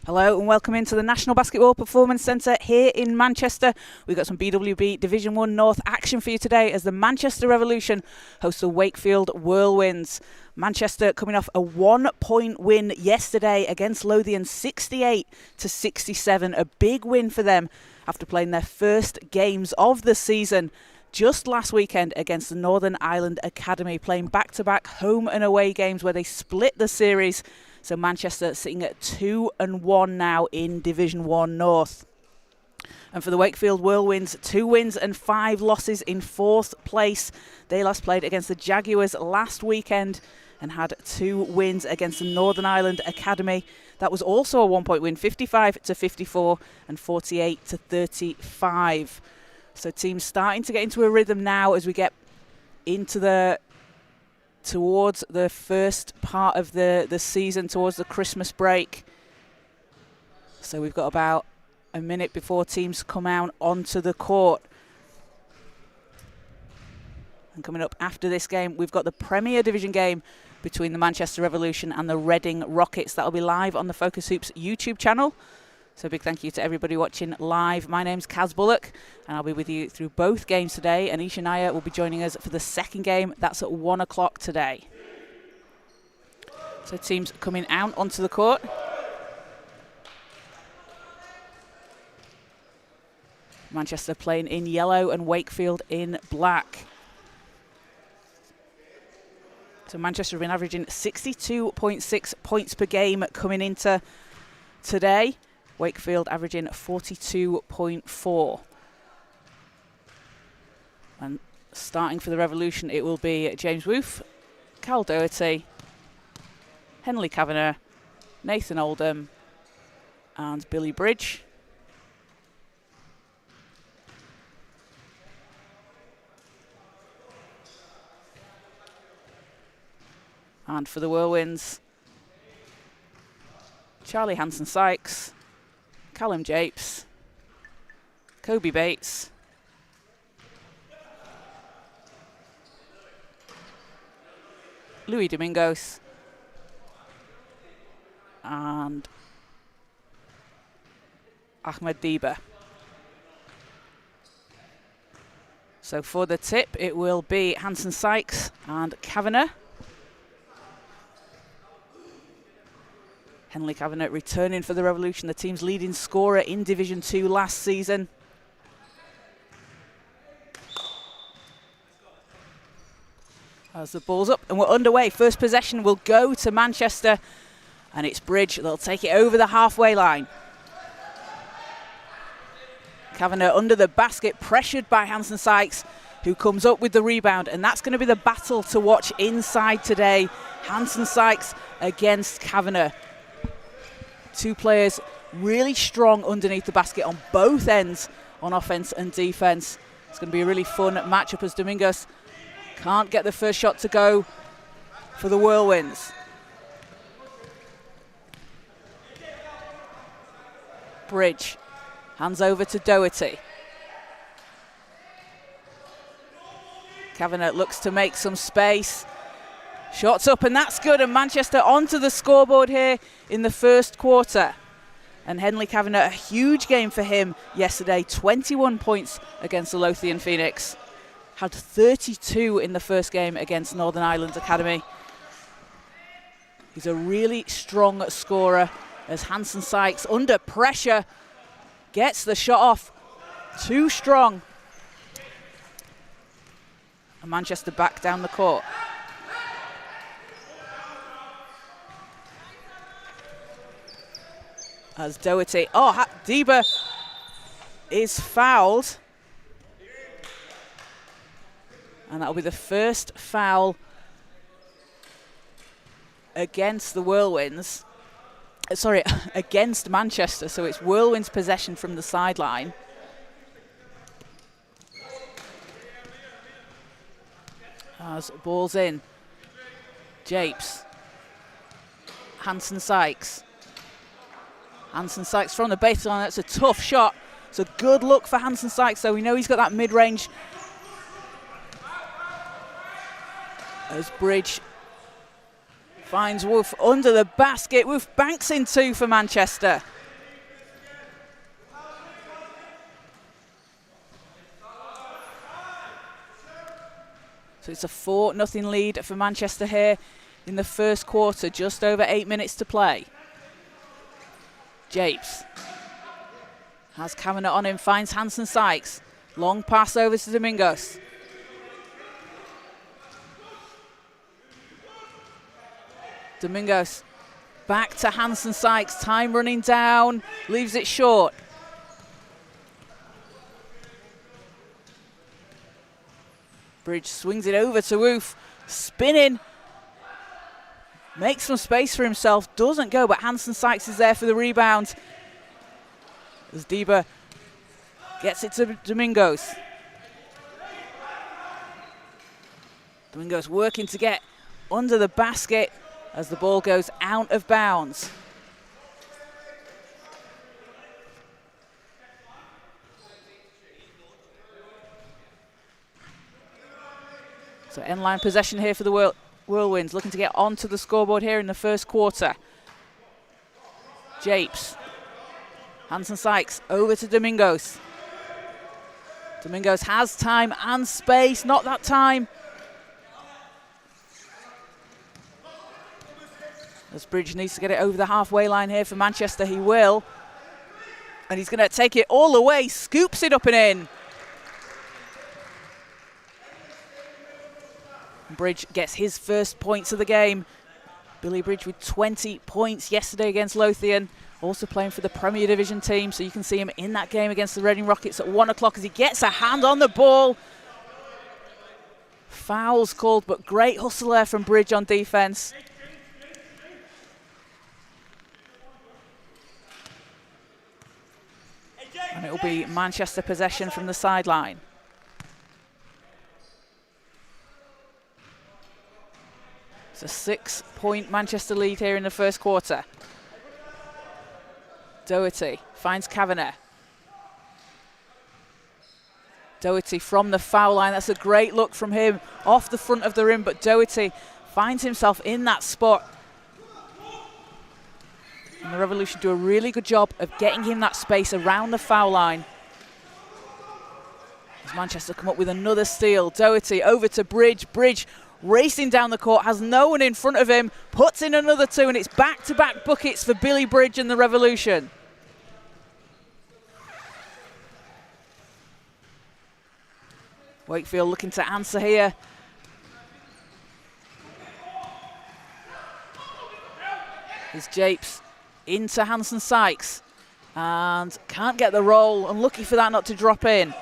Hello and welcome into the National Basketball Performance Centre here in Manchester. We've got some BWB Division 1 North action for you today as the Manchester Revolution hosts the Wakefield Whirlwinds. Manchester coming off a 1-point win yesterday against Lothian, 68-67. A big win for them after playing their first games of the season just last weekend against the Northern Ireland Academy, playing back-to-back home and away games where they split the series. So Manchester sitting at 2-1 now in Division 1 North. And for the Wakefield Whirlwinds, 2 wins and 5 losses in 4th place. They last played against the Jaguars last weekend and had 2 wins against the Northern Ireland Academy. That was also a 1-point win, 55-54 and 48-35. So teams starting to get into a rhythm now as we get into towards the first part of the season, towards the Christmas break. So we've got about a minute before teams come out onto the court. And coming up after this game, we've got the Premier Division game between the Manchester Revolution and the Reading Rockets. That'll be live on the Focus Hoops YouTube channel. So a big thank you to everybody watching live. My name's Kaz Bullock, and I'll be with you through both games today. And Isha Nair will be joining us for the second game. That's at 1 o'clock today. So teams coming out onto the court. Manchester playing in yellow and Wakefield in black. So Manchester have been averaging 62.6 points per game coming into today. Wakefield averaging 42.4. And starting for the Revolution, it will be James Woof, Cal Doherty, Henley Kavanagh, Nathan Oldham, and Billy Bridge. And for the Whirlwinds, Charlie Hanson-Sykes, Callum Japes, Kobe Bates, Louis Domingos, and Ahmed Diba. So for the tip, it will be Hanson-Sykes and Kavanagh. Henley Kavanagh returning for the Revolution, the team's leading scorer in Division 2 last season. As the ball's up and we're underway, first possession will go to Manchester, and it's Bridge. They'll take it over the halfway line. Kavanagh under the basket, pressured by Hanson-Sykes, who comes up with the rebound, and that's going to be the battle to watch inside today. Hanson-Sykes against Kavanagh. 2 players really strong underneath the basket on both ends on offense and defense. It's going to be a really fun matchup as Domingos can't get the first shot to go for the Whirlwinds. Bridge hands over to Doherty. Kavanagh looks to make some space. Shots up, and that's good, and Manchester onto the scoreboard here in the first quarter. And Henley Kavanagh, a huge game for him yesterday, 21 points against the Lothian Phoenix. Had 32 in the first game against Northern Ireland Academy. He's a really strong scorer as Hanson-Sykes, under pressure, gets the shot off. Too strong. And Manchester back down the court. As Doherty, Diba is fouled. And that'll be the first foul against the Whirlwinds. Against Manchester. So it's Whirlwinds possession from the sideline. As ball's in. Japes. Hanson-Sykes. Hanson-Sykes from the baseline. That's a tough shot. It's a good look for Hanson-Sykes, so we know he's got that mid-range. As Bridge finds Wolf under the basket. Wolf banks in 2 for Manchester. So it's a 4-0 lead for Manchester here in the first quarter, just over 8 minutes to play. Japes has Kavanagh on him, finds Hansen Sykes. Long pass over to Domingos. Domingos back to Hansen Sykes, time running down, leaves it short. Bridge swings it over to Woof, spinning, makes some space for himself, doesn't go, but Hansen Sykes is there for the rebound. As Deba gets it to Domingos. Domingos working to get under the basket as the ball goes out of bounds. So end-line possession here for the Whirlwinds, looking to get onto the scoreboard here in the first quarter. Japes. Hansen Sykes over to Domingos. Domingos has time and space, not that time. As Bridge needs to get it over the halfway line here for Manchester, he will. And he's going to take it all the way, scoops it up and in. Bridge gets his first points of the game. Billy Bridge with 20 points yesterday against Lothian. Also playing for the Premier Division team, so you can see him in that game against the Reading Rockets at 1 o'clock as he gets a hand on the ball. Foul's called, but great hustle there from Bridge on defense. And it will be Manchester possession from the sideline. It's a 6-point Manchester lead here in the first quarter. Doherty finds Kavanagh. Doherty from the foul line. That's a great look from him off the front of the rim, but Doherty finds himself in that spot. And the Revolution do a really good job of getting him that space around the foul line. As Manchester come up with another steal. Doherty over to Bridge. Bridge racing down the court, has no one in front of him, puts in another two, and it's back-to-back buckets for Billy Bridge and the Revolution. Wakefield looking to answer here. Here's Japes into Hansen Sykes and can't get the roll. Unlucky for that not to drop in.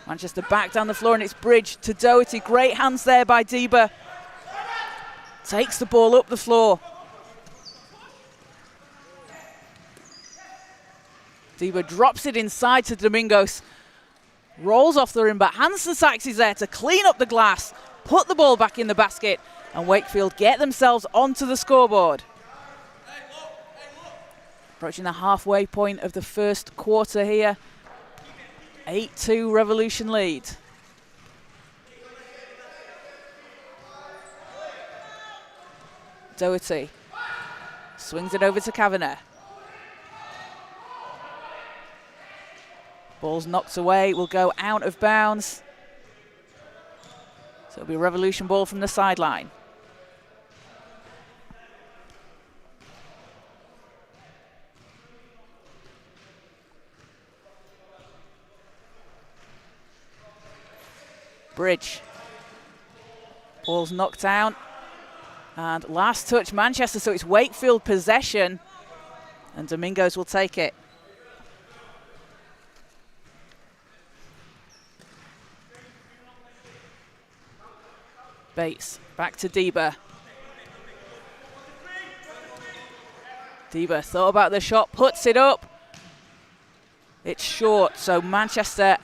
Manchester back down the floor, and it's Bridge to Doherty. Great hands there by Deba. Takes the ball up the floor. Deba drops it inside to Domingos. Rolls off the rim, but Hansen Sykes is there to clean up the glass, put the ball back in the basket, and Wakefield get themselves onto the scoreboard. Approaching the halfway point of the first quarter here. 8-2 Revolution lead. Doherty swings it over to Kavanagh. Ball's knocked away, will go out of bounds. So it'll be a Revolution ball from the sideline. Bridge. Ball's knocked down. And last touch Manchester, so it's Wakefield possession. And Domingos will take it. Bates back to Deba. Deba thought about the shot, puts it up. It's short, so Manchester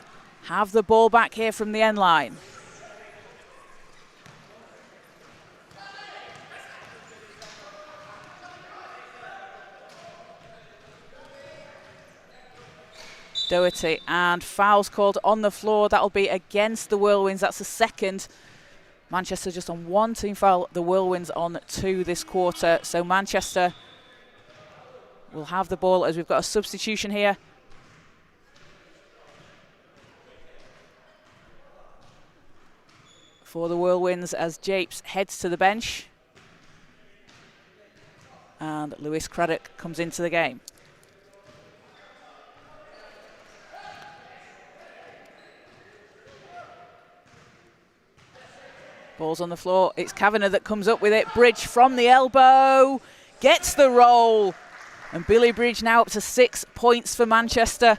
have the ball back here from the end line. Doherty, and fouls called on the floor. That'll be against the Whirlwinds. That's the second. Manchester just on one team foul, the Whirlwinds on two this quarter. So Manchester will have the ball as we've got a substitution here. for the Whirlwinds as Japes heads to the bench. And Lewis Craddock comes into the game. Ball's on the floor. It's Kavanagh that comes up with it. Bridge from the elbow. Gets the roll. And Billy Bridge now up to 6 points for Manchester.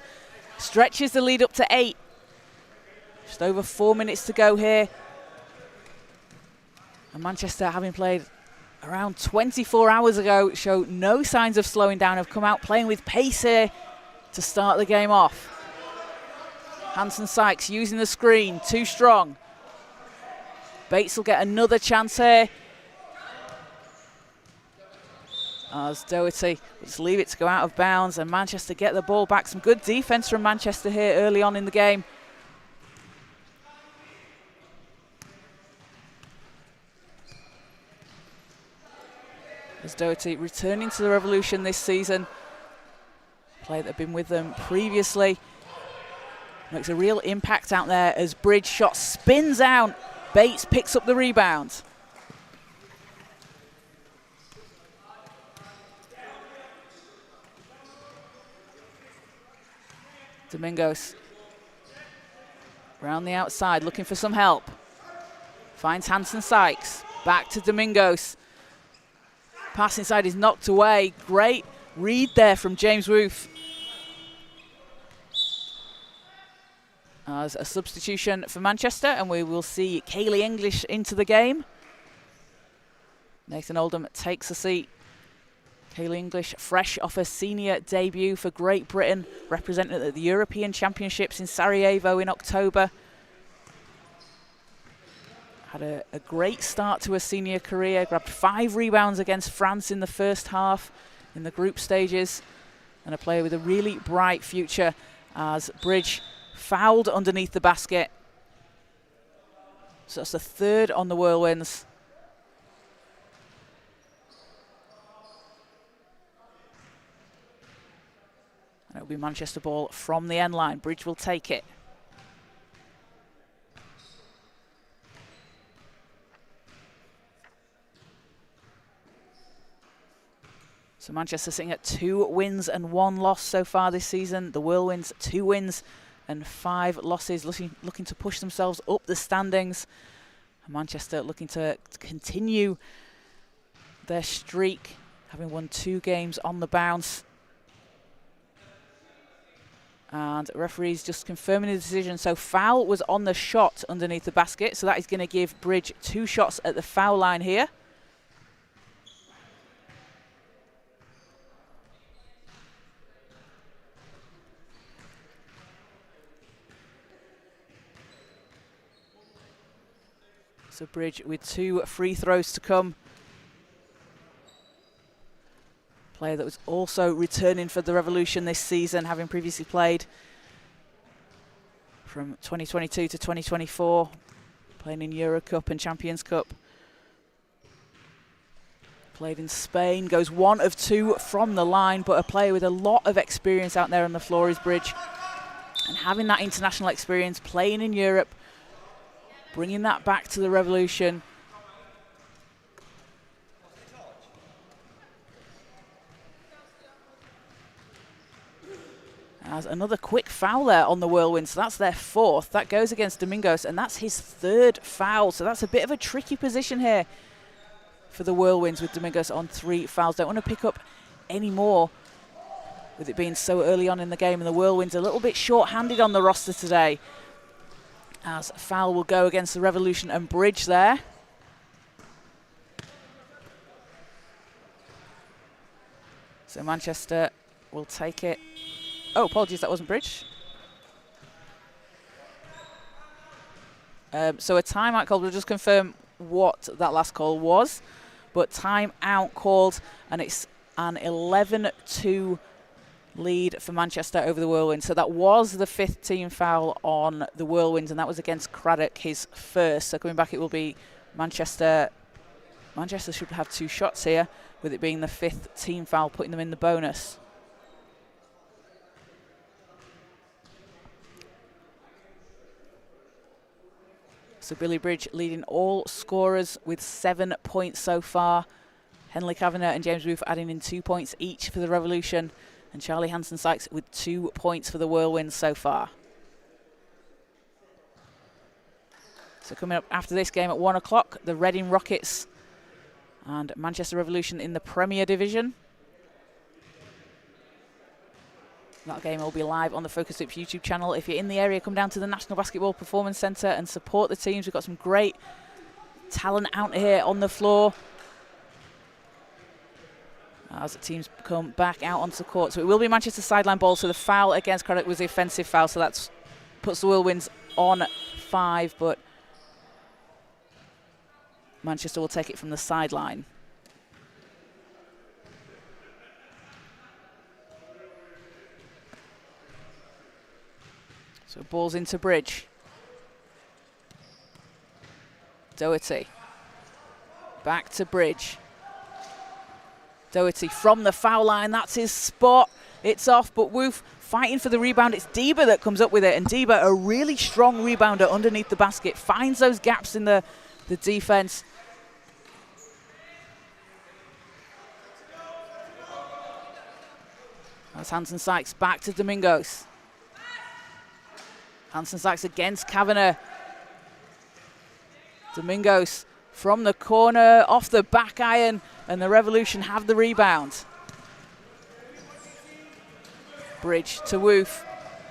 Stretches the lead up to 8. Just over 4 minutes to go here. And Manchester, having played around 24 hours ago, show no signs of slowing down. Have come out playing with pace here to start the game off. Hanson Sykes using the screen, too strong. Bates will get another chance here. As Doherty will just leave it to go out of bounds, and Manchester get the ball back. Some good defence from Manchester here early on in the game. As Doherty returning to the Revolution this season. Player that have been with them previously. Makes a real impact out there as Bridge shot spins out. Bates picks up the rebound. Domingos around the outside looking for some help. Finds Hanson Sykes. Back to Domingos. Pass inside is knocked away. Great read there from James Roof. As a substitution for Manchester, and we will see Kaylee English into the game. Nathan Oldham takes a seat. Kaylee English, fresh off her senior debut for Great Britain, represented at the European Championships in Sarajevo in October. Had a great start to her senior career, grabbed 5 rebounds against France in the first half in the group stages, and a player with a really bright future as Bridge fouled underneath the basket. So that's the 3rd on the Whirlwinds. And it'll be Manchester ball from the end line. Bridge will take it. So Manchester sitting at 2 wins and 1 loss so far this season. The Whirlwinds 2 wins and 5 losses, looking to push themselves up the standings. And Manchester looking to continue their streak, having won 2 games on the bounce. And referees just confirming the decision. So foul was on the shot underneath the basket. So that is going to give Bridge 2 shots at the foul line here. So Bridge with 2 free throws to come. Player that was also returning for the Revolution this season, having previously played from 2022 to 2024, playing in Euro Cup and Champions Cup. Played in Spain, goes 1 of 2 from the line, but a player with a lot of experience out there on the floor is Bridge. And having that international experience, playing in Europe, bringing that back to the Revolution. As another quick foul there on the Whirlwinds, so that's their 4th. That goes against Domingos, and that's his 3rd foul. So that's a bit of a tricky position here for the Whirlwinds with Domingos on 3 fouls. Don't want to pick up any more with it being so early on in the game, and the Whirlwinds a little bit short-handed on the roster today. As a foul will go against the Revolution and Bridge there. So Manchester will take it. Oh, apologies, that wasn't Bridge. So a timeout called. We'll just confirm what that last call was. But timeout called, and it's an 11-2 lead for Manchester over the Whirlwinds. So that was the 5th team foul on the Whirlwinds, and that was against Craddock, his 1st. So coming back, it will be Manchester. Manchester should have 2 shots here, with it being the 5th team foul, putting them in the bonus. So Billy Bridge leading all scorers with 7 points so far. Henley Kavanagh and James Woof adding in 2 points each for the Revolution. And Charlie Hansen-Sykes with 2 points for the Whirlwinds so far. So coming up after this game at 1 o'clock, the Reading Rockets and Manchester Revolution in the Premier Division. That game will be live on the Focus Hoops YouTube channel. If you're in the area, come down to the National Basketball Performance Centre and support the teams. We've got some great talent out here on the floor as the teams come back out onto the court. So it will be Manchester sideline ball. So the foul against Craddock was the offensive foul. So that puts the Whirlwinds on 5, but Manchester will take it from the sideline. So ball's into Bridge. Doherty. Back to Bridge. Doherty from the foul line. That's his spot. It's off, but Woof fighting for the rebound. It's Deba that comes up with it, and Deba, a really strong rebounder underneath the basket, finds those gaps in the defense. That's Hansen-Sykes back to Domingos. Hansen-Sykes against Kavanagh. Domingos from the corner, off the back iron, and the Revolution have the rebound. Bridge to Woof.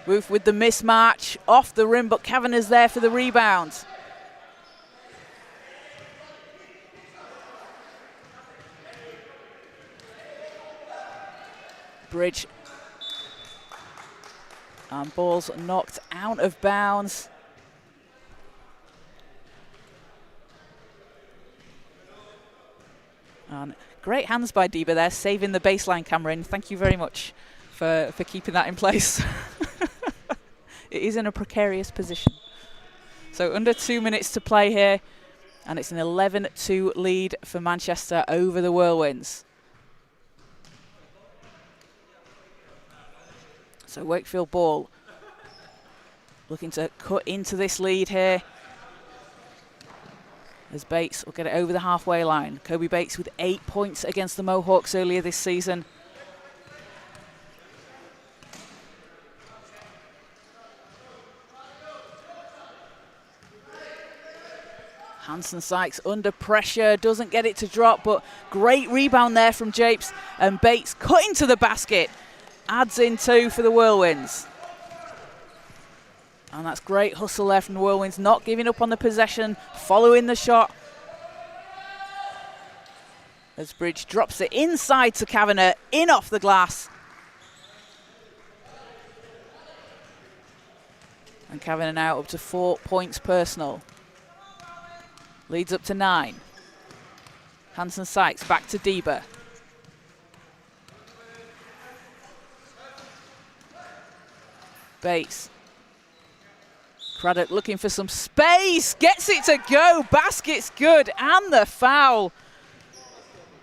Woof with the mismatch, off the rim, but Kavanagh's there for the rebound. Bridge. And ball's knocked out of bounds. And great hands by Deba there, saving the baseline camera in. Thank you very much for keeping that in place. It is in a precarious position. So under 2 minutes to play here, and it's an 11-2 lead for Manchester over the Whirlwinds. So Wakefield ball looking to cut into this lead here, as Bates will get it over the halfway line. Kobe Bates with 8 points against the Mohawks earlier this season. Hansen-Sykes under pressure, doesn't get it to drop, but great rebound there from Japes, and Bates cutting to the basket. Adds in 2 for the Whirlwinds. And that's great hustle there from the Whirlwinds, not giving up on the possession, following the shot. As Bridge drops it inside to Kavanagh, in off the glass. And Kavanagh now up to 4 points personal. Leads up to 9. Hansen-Sykes back to Deba. Bates. Craddock looking for some space, gets it to go, basket's good, and the foul.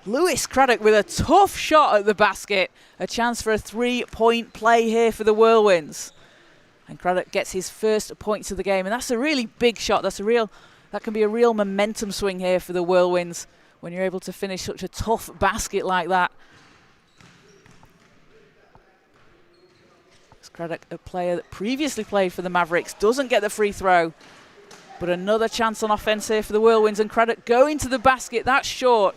Lewis Craddock with a tough shot at the basket. A chance for a 3-point play here for the Whirlwinds. And Craddock gets his first points of the game, and that's a really big shot. That can be a real momentum swing here for the Whirlwinds when you're able to finish such a tough basket like that. Craddock, a player that previously played for the Mavericks, doesn't get the free throw. But another chance on offense here for the Whirlwinds, and Craddock going to the basket. That's short.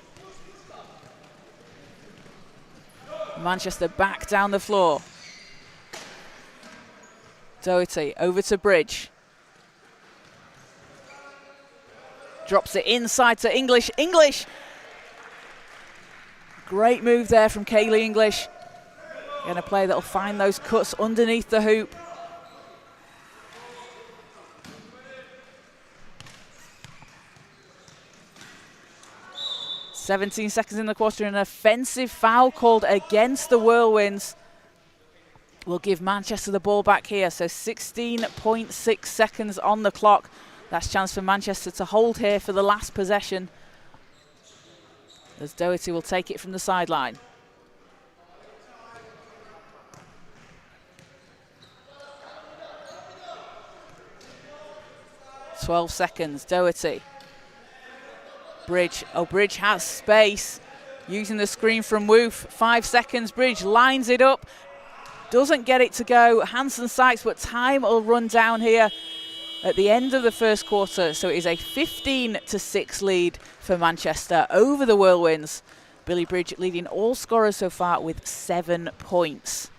Manchester back down the floor. Doherty over to Bridge. Drops it inside to English. English! Great move there from Kaylee English. Going to play that'll find those cuts underneath the hoop. "17 seconds in the quarter, an offensive foul called against the Whirlwinds. Will give Manchester the ball back here. So 16.6 seconds on the clock. That's a chance for Manchester to hold here for the last possession, as Doherty will take it from the sideline. 12 seconds. Doherty. Bridge. Oh, Bridge has space. Using the screen from Woof. 5 seconds. Bridge lines it up. Doesn't get it to go. Hansen Sykes, but time will run down here at the end of the first quarter. So it is a 15-6 lead for Manchester over the Whirlwinds. Billy Bridge leading all scorers so far with 7 points.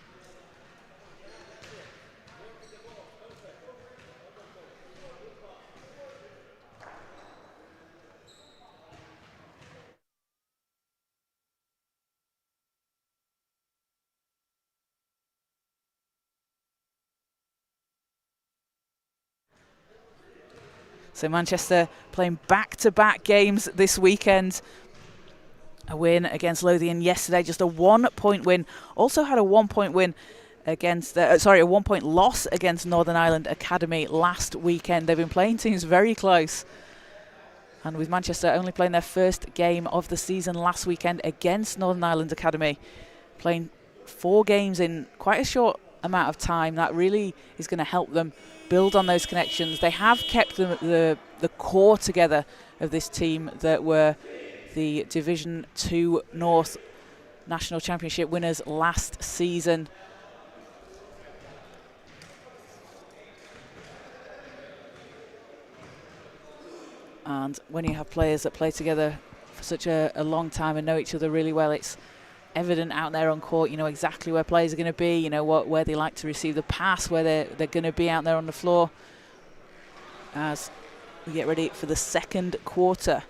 So Manchester playing back-to-back games this weekend. A win against Lothian yesterday, just a 1-point win. Also had a 1-point win against, a 1-point loss against Northern Ireland Academy last weekend. They've been playing teams very close. And with Manchester only playing their first game of the season last weekend against Northern Ireland Academy, playing 4 games in quite a short amount of time, that really is going to help them build on those connections. They have kept the core together of this team that were the Division 2 North National Championship winners last season. And when you have players that play together for such a long time and know each other really well, it's evident out there on court. You know exactly where players are going to be, you know where they like to receive the pass, where they're going to be out there on the floor as we get ready for the second quarter.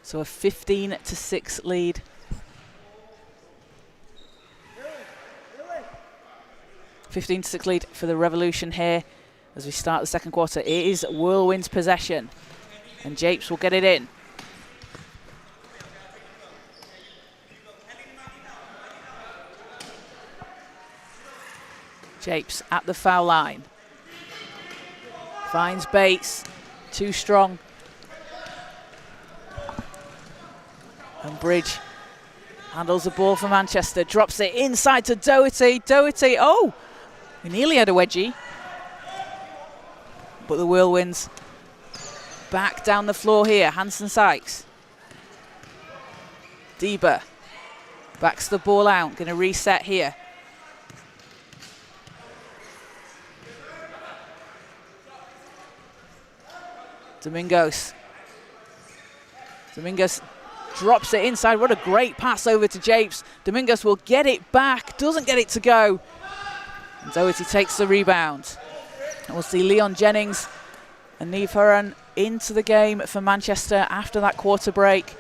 So a 15-6 lead. 15-6 lead for the Revolution here as we start the second quarter. It is Whirlwind's possession, and Japes will get it in. Japes at the foul line. Finds Bates, too strong. And Bridge handles the ball for Manchester, drops it inside to Doherty. Doherty, oh, we nearly had a wedgie. But the Whirlwinds back down the floor here. Hansen Sykes. Deba backs the ball out, going to reset here. Domingos drops it inside. What a great pass over to Japes. Domingos will get it back, doesn't get it to go. And Doherty takes the rebound. And we'll see Leon Jennings and Neve Horan into the game for Manchester after that quarter break.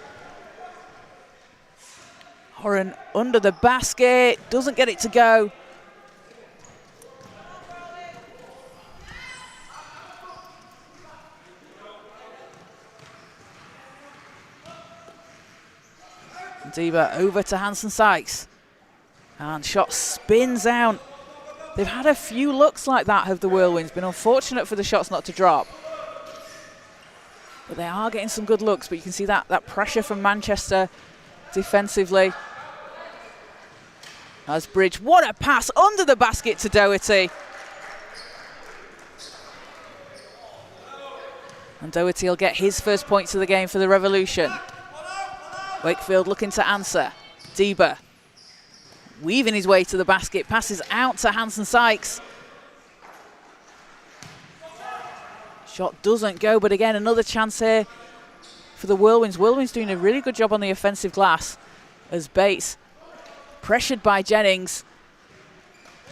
Horan under the basket, doesn't get it to go. Deba over to Hansen Sykes. And shot spins out. They've had a few looks like that, have the Whirlwinds. Been unfortunate for the shots not to drop. But they are getting some good looks, but you can see that pressure from Manchester defensively. As Bridge, what a pass under the basket to Doherty. And Doherty will get his first points of the game for the Revolution. Wakefield looking to answer. Deba weaving his way to the basket, passes out to Hansen Sykes. Shot doesn't go, but again, another chance here for the Whirlwinds. Whirlwinds doing a really good job on the offensive glass as Bates pressured by Jennings.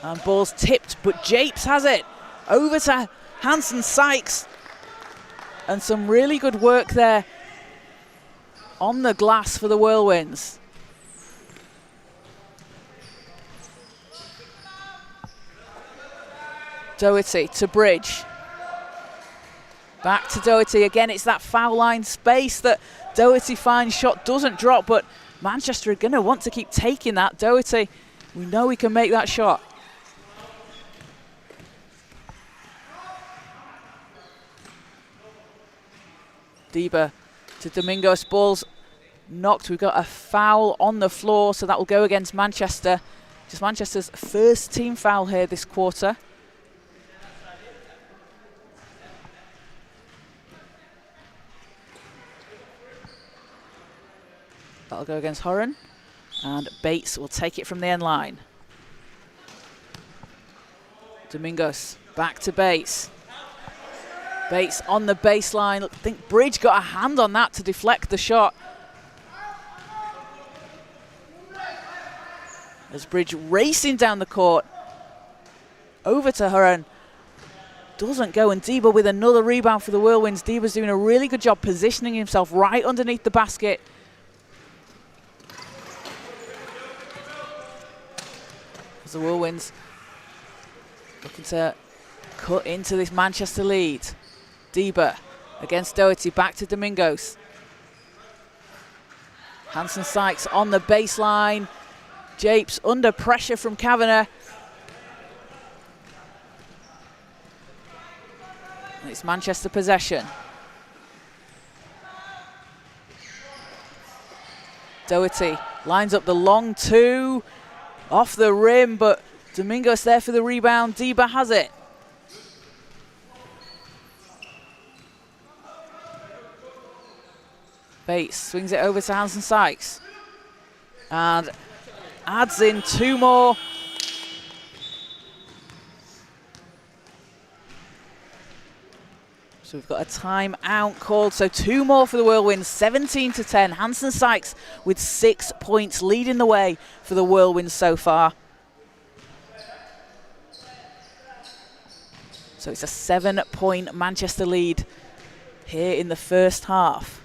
And ball's tipped, but Japes has it. Over to Hansen Sykes. And some really good work there on the glass for the Whirlwinds. Doherty to Bridge. Back to Doherty again. It's that foul line space that Doherty finds. Shot doesn't drop, but Manchester are going to want to keep taking that. Doherty, we know he can make that shot. Deba to Domingos, ball's knocked. We've got a foul on the floor, so that will go against Manchester. Just Manchester's first team foul here this quarter. That'll go against Horan. And Bates will take it from the end line. Domingos back to Bates. Bates on the baseline. I think Bridge got a hand on that to deflect the shot. As Bridge racing down the court. Over to Horan. Doesn't go, and Deba with another rebound for the Whirlwinds. Deba's doing a really good job positioning himself right underneath the basket. As the Whirlwinds looking to cut into this Manchester lead. Deba against Doherty, back to Domingos. Hanson Sykes on the baseline. Japes under pressure from Kavanagh. And it's Manchester possession. Doherty lines up the long two. Off the rim, but Domingos there for the rebound. Deba has it. Bates swings it over to Hanson Sykes. And adds in two more. So we've got a timeout called. So two more for the Whirlwinds, 17-10. Hanson Sykes with 6 points, leading the way for the Whirlwinds so far. So it's a 7-point Manchester lead here in the first half.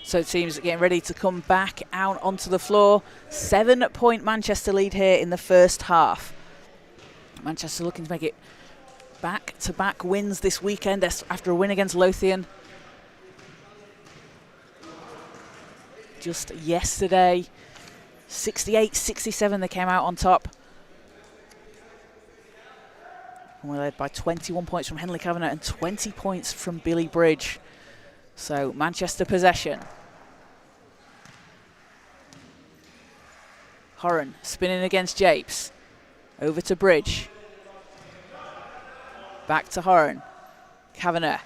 So teams getting ready to come back out onto the floor. 7-point Manchester lead here in the first half. Manchester looking to make it back-to-back wins this weekend after a win against Lothian just yesterday. 68-67 they came out on top. And we're led by 21 points from Henley Kavanagh and 20 points from Billy Bridge. So Manchester possession. Horan spinning against Japes. Over to Bridge. Back to Horan. Kavanagh.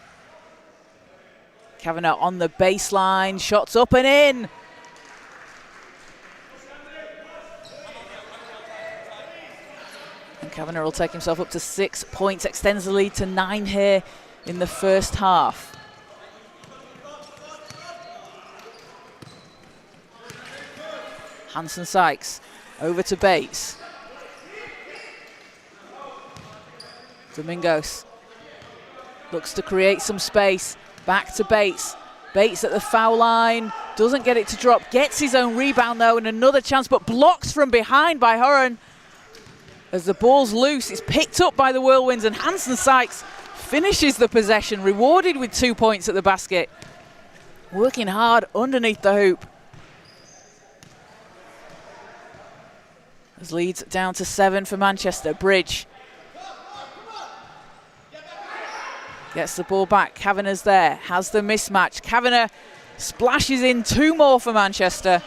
Kavanagh on the baseline. Shots up and in. And Kavanagh will take himself up to 6 points. Extends the lead to 9 here in the first half. Hanson Sykes over to Bates. Domingos looks to create some space. Back to Bates. Bates at the foul line. Doesn't get it to drop. Gets his own rebound though, and another chance, but blocks from behind by Horan. As the ball's loose, it's picked up by the Whirlwinds, and Hanson Sykes finishes the possession, rewarded with 2 points at the basket. Working hard underneath the hoop. As leads down to 7 for Manchester. Bridge gets the ball back. Kavanagh's there, has the mismatch. Kavanagh splashes in 2 more for Manchester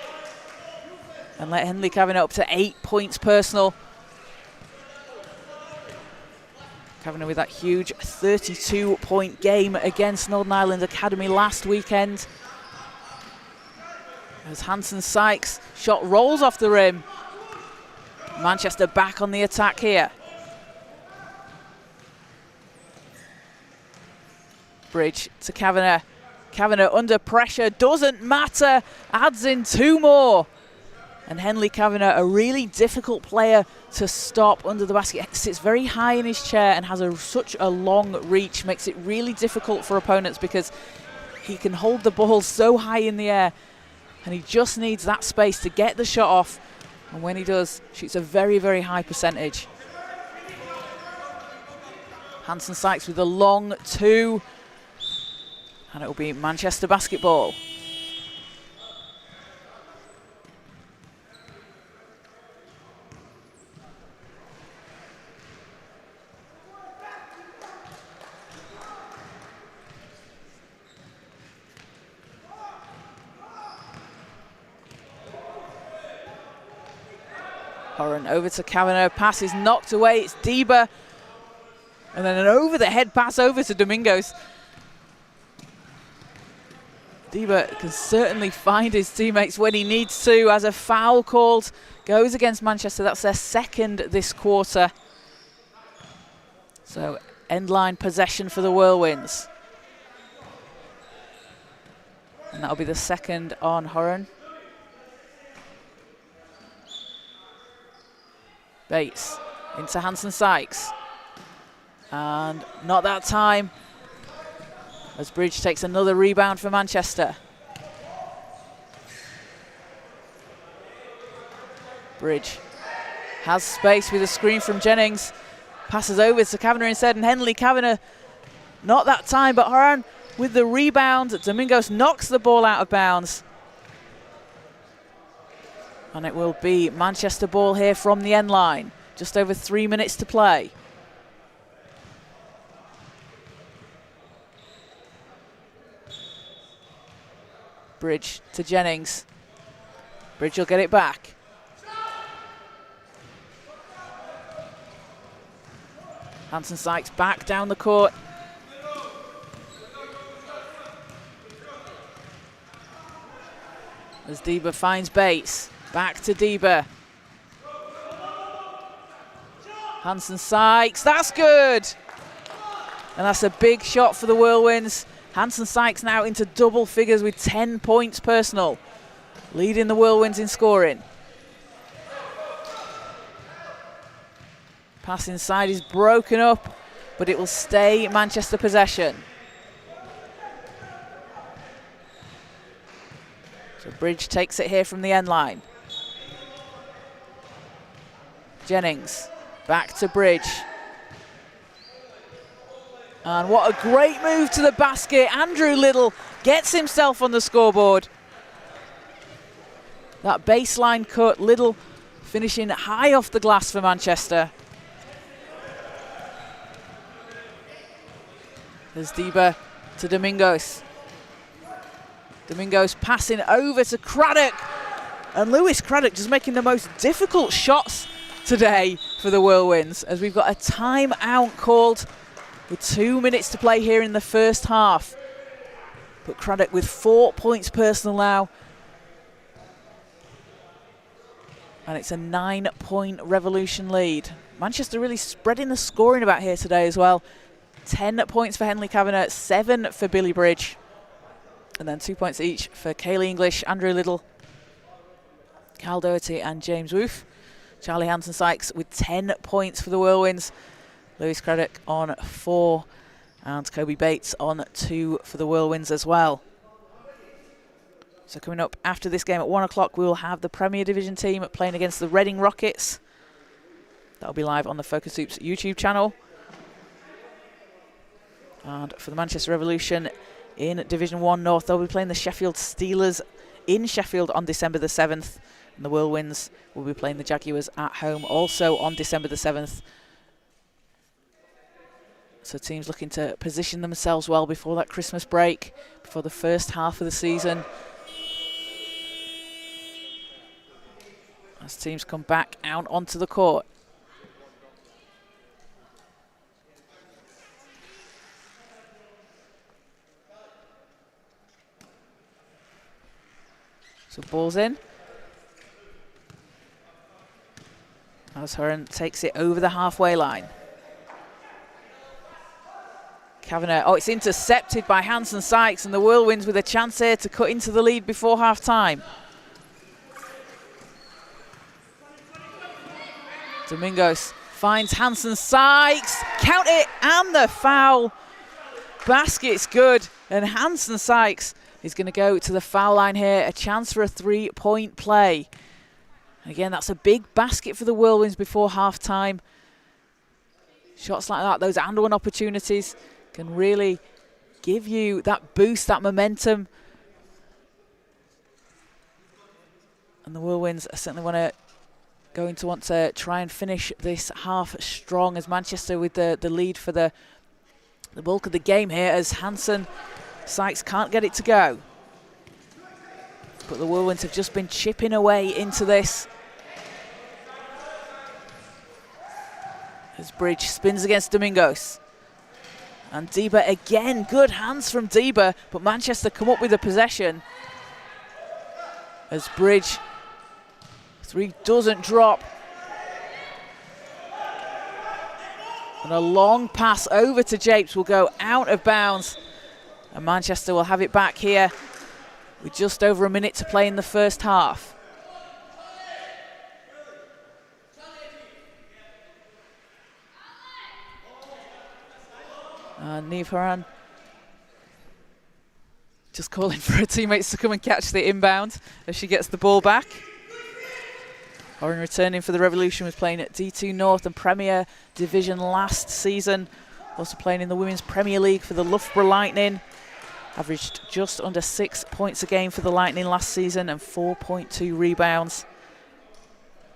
and let Henley Kavanagh up to 8 points personal. Kavanagh with that huge 32-point game against Northern Ireland Academy last weekend. As Hanson Sykes shot rolls off the rim. Manchester back on the attack here. Bridge to Kavanagh. Kavanagh under pressure, doesn't matter, adds in 2 more. And Henley Kavanagh, a really difficult player to stop under the basket. Sits very high in his chair and has such a long reach, makes it really difficult for opponents because he can hold the ball so high in the air, and he just needs that space to get the shot off. And when he does, shoots a very, very high percentage. Hanson Sykes with a long two. And it will be Manchester basketball. Horan over to Kavanagh, pass is knocked away, it's Deba. And then an over-the-head pass over to Domingos. Deba can certainly find his teammates when he needs to, as a foul called. Goes against Manchester, that's their second this quarter. So end-line possession for the Whirlwinds. And that'll be the second on Horan. Bates into Hanson Sykes. And not that time, as Bridge takes another rebound for Manchester. Bridge has space with a screen from Jennings. Passes over to Kavanagh instead, and Henley Kavanagh, not that time, but Horan with the rebound. Domingos knocks the ball out of bounds. And it will be Manchester ball here from the end line. Just over 3 minutes to play. Bridge to Jennings. Bridge will get it back. Hanson Sykes back down the court. As Deba finds Bates. Back to Deba. Hanson Sykes, that's good! And that's a big shot for the Whirlwinds. Hanson Sykes now into double figures with 10 points personal, leading the Whirlwinds in scoring. Pass inside is broken up, but it will stay Manchester possession. So Bridge takes it here from the end line. Jennings, back to Bridge. And what a great move to the basket. Andrew Little gets himself on the scoreboard. That baseline cut, Little finishing high off the glass for Manchester. There's Deba to Domingos. Domingos passing over to Craddock. And Lewis Craddock just making the most difficult shots today for the Whirlwinds, as we've got a timeout called with 2 minutes to play here in the first half. But Craddock with 4 points personal now. And it's a 9-point Revolution lead. Manchester really spreading the scoring about here today as well. 10 points for Henley Kavanagh, 7 for Billy Bridge. And then 2 points each for Kaylee English, Andrew Little, Cal Doherty and James Woof. Charlie Hanson Sykes with 10 points for the Whirlwinds. Lewis Craddock on 4. And Kobe Bates on 2 for the Whirlwinds as well. So coming up after this game at 1 o'clock, we will have the Premier Division team playing against the Reading Rockets. That'll be live on the Focus Hoops YouTube channel. And for the Manchester Revolution in Division 1 North, they'll be playing the Sheffield Steelers in Sheffield on December the 7th. And the Whirlwinds will be playing the Jaguars at home also on December the 7th. So teams looking to position themselves well before that Christmas break, before the first half of the season. As teams come back out onto the court. So ball's in. As Horan takes it over the halfway line. Kavanagh, oh, it's intercepted by Hanson Sykes, and the Whirlwinds with a chance here to cut into the lead before half-time. Domingos finds Hanson Sykes, count it, and the foul. basket's good, and Hanson Sykes is going to go to the foul line here. A chance for a 3-point play. Again, that's a big basket for the Whirlwinds before half-time. Shots like that, those and-one opportunities, can really give you that boost, that momentum. And the Whirlwinds are certainly going to want to try and finish this half strong, as Manchester with the lead for the bulk of the game here, as Hanson Sykes can't get it to go. But the Whirlwinds have just been chipping away into this. As Bridge spins against Domingos. And Deba again, good hands from Deba, but Manchester come up with the possession. As Bridge, three doesn't drop. And a long pass over to Japes will go out of bounds. And Manchester will have it back here with just over a minute to play in the first half. Niamh Horan just calling for her teammates to come and catch the inbound as she gets the ball back. Horan returning for the Revolution, was playing at D2 North and Premier Division last season. Also playing in the Women's Premier League for the Loughborough Lightning. Averaged just under 6 points a game for the Lightning last season and 4.2 rebounds.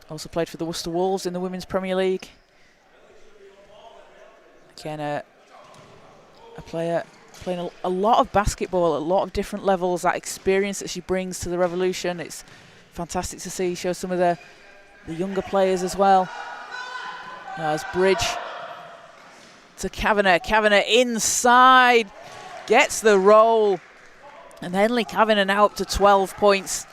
Also played for the Worcester Wolves in the Women's Premier League. Again, a player playing a lot of basketball at a lot of different levels. That experience that she brings to the Revolution, it's fantastic to see. Show some of the younger players as well. As Bridge to Kavanagh. Kavanagh inside, gets the roll. And Henley Kavanagh now up to 12 points.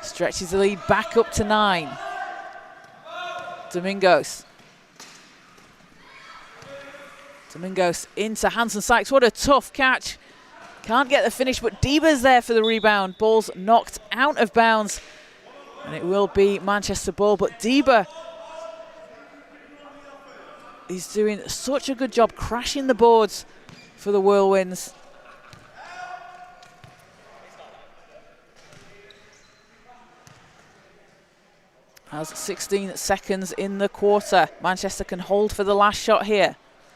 Stretches the lead back up to 9. Domingos into Hanson Sykes. What a tough catch. Can't get the finish, but Deba's there for the rebound. Ball's knocked out of bounds. And it will be Manchester ball, but Deba is doing such a good job crashing the boards for the Whirlwinds. Has 16 seconds in the quarter. Manchester can hold for the last shot here.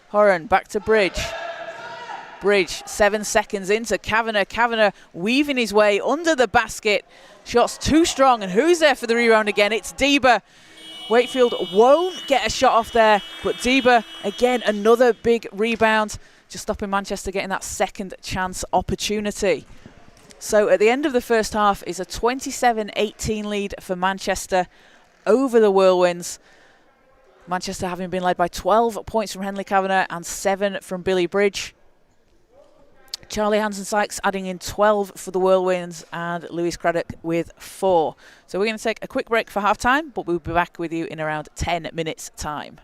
Horan back to Bridge. Bridge 7 seconds into Kavanagh. Kavanagh weaving his way under the basket. Shot's too strong, and who's there for the rebound again? It's Deba. Wakefield won't get a shot off there, but Deba, again, another big rebound, just stopping Manchester getting that second chance opportunity. So at the end of the first half is a 27-18 lead for Manchester over the Whirlwinds. Manchester having been led by 12 points from Henley Kavanagh and 7 from Billy Bridge. Charlie Hanson Sykes adding in 12 for the Whirlwinds and Lewis Craddock with 4. So we're going to take a quick break for half time, but we'll be back with you in around 10 minutes time.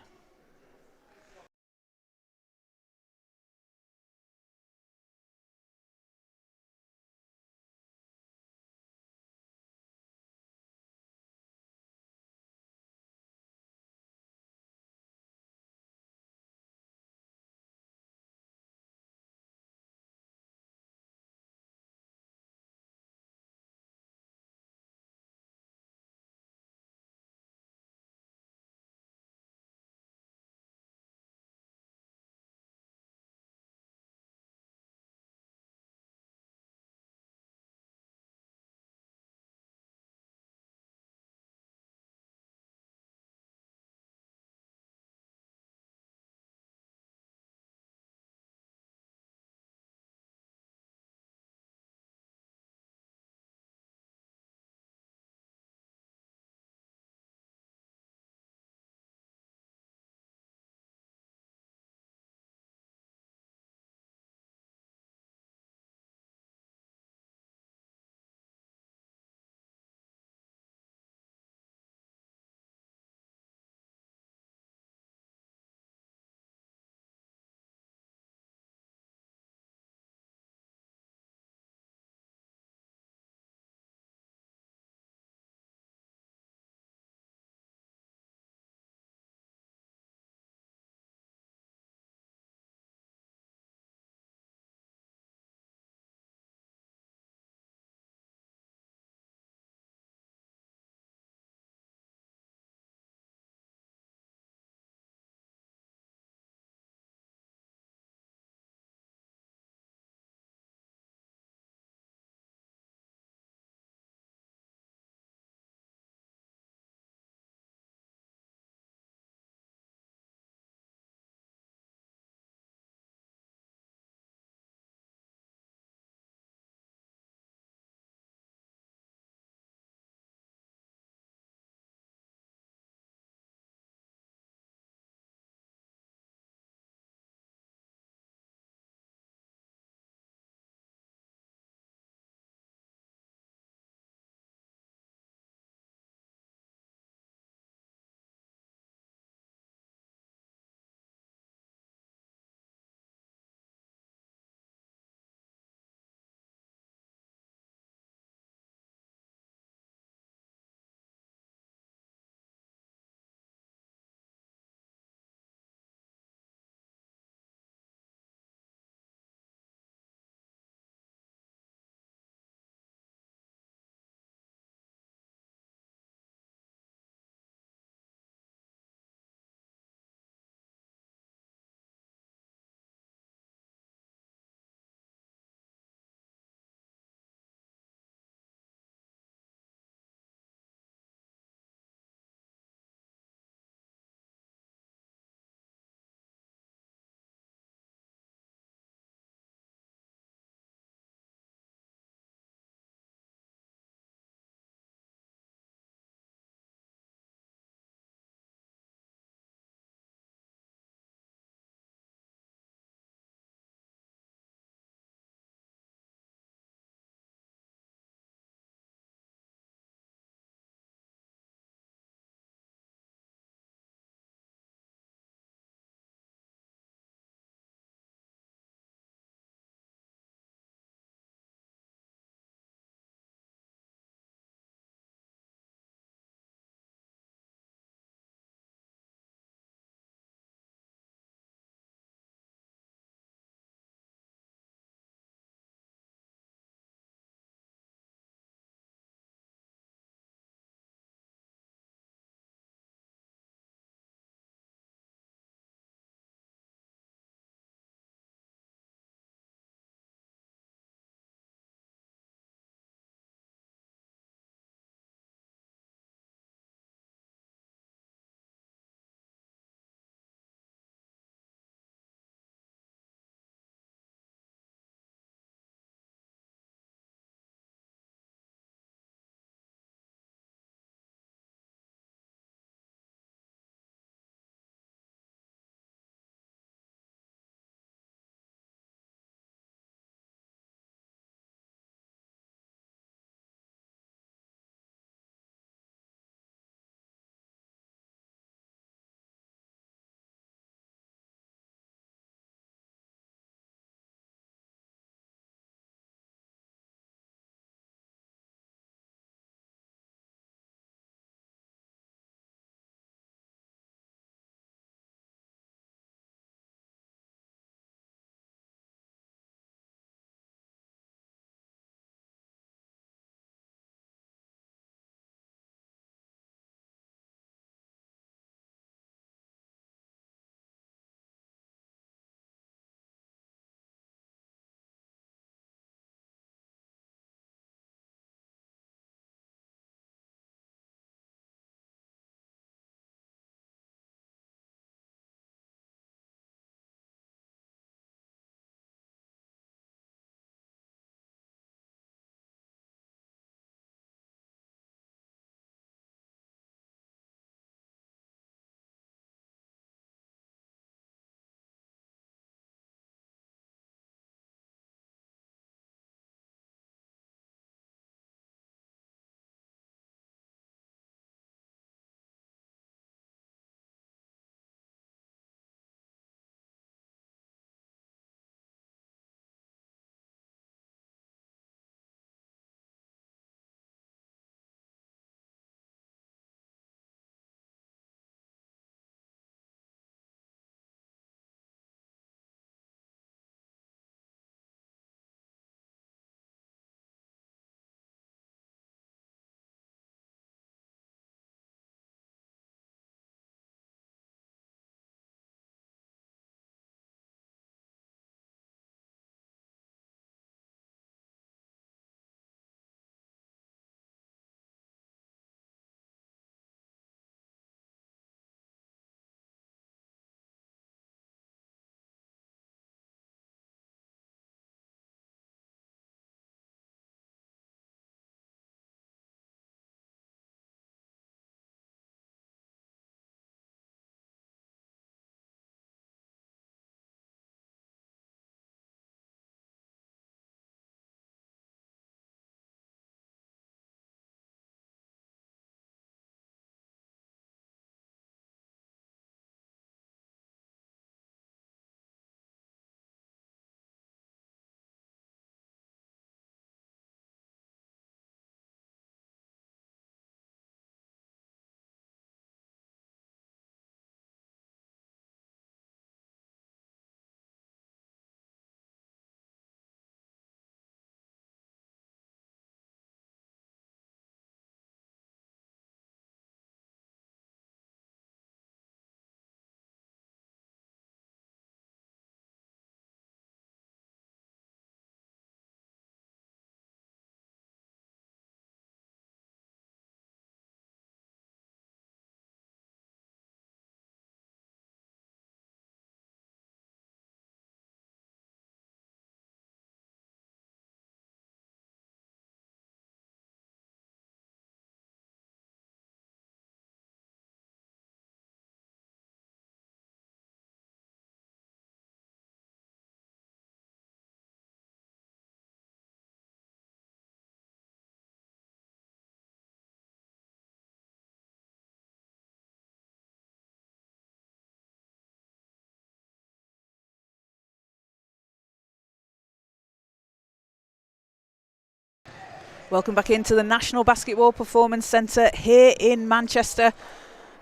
Welcome back into the National Basketball Performance Centre here in Manchester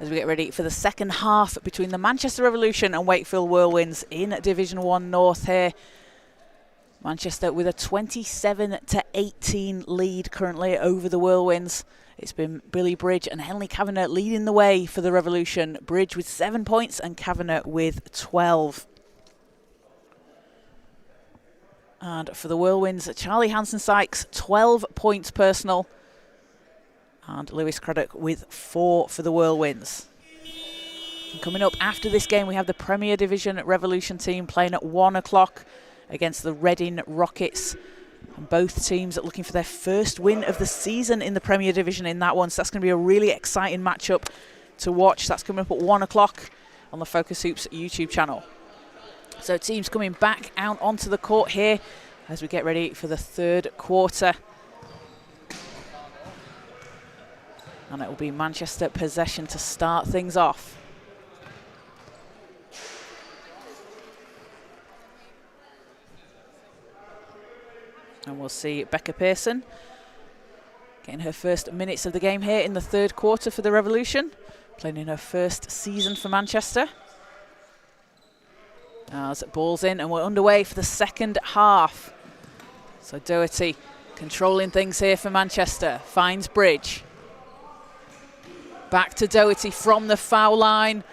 as we get ready for the second half between the Manchester Revolution and Wakefield Whirlwinds in Division 1 North here. Manchester with a 27-18 lead currently over the Whirlwinds. It's been Billy Bridge and Henley Kavanagh leading the way for the Revolution. Bridge with 7 points and Kavanagh with 12. And for the Whirlwinds, Charlie Hansen-Sykes, 12 points personal. And Lewis Craddock with 4 for the Whirlwinds. And coming up after this game, we have the Premier Division Revolution team playing at 1 o'clock against the Reading Rockets. And both teams are looking for their first win of the season in the Premier Division in that one. So that's going to be a really exciting matchup to watch. That's coming up at 1 o'clock on the Focus Hoops YouTube channel. So teams coming back out onto the court here as we get ready for the third quarter. And it will be Manchester possession to start things off. And we'll see Becca Pearson getting her first minutes of the game here in the third quarter for the Revolution, playing in her first season for Manchester. As ball's in and we're underway for the second half. So Doherty controlling things here for Manchester, finds Bridge. Back to Doherty from the foul line.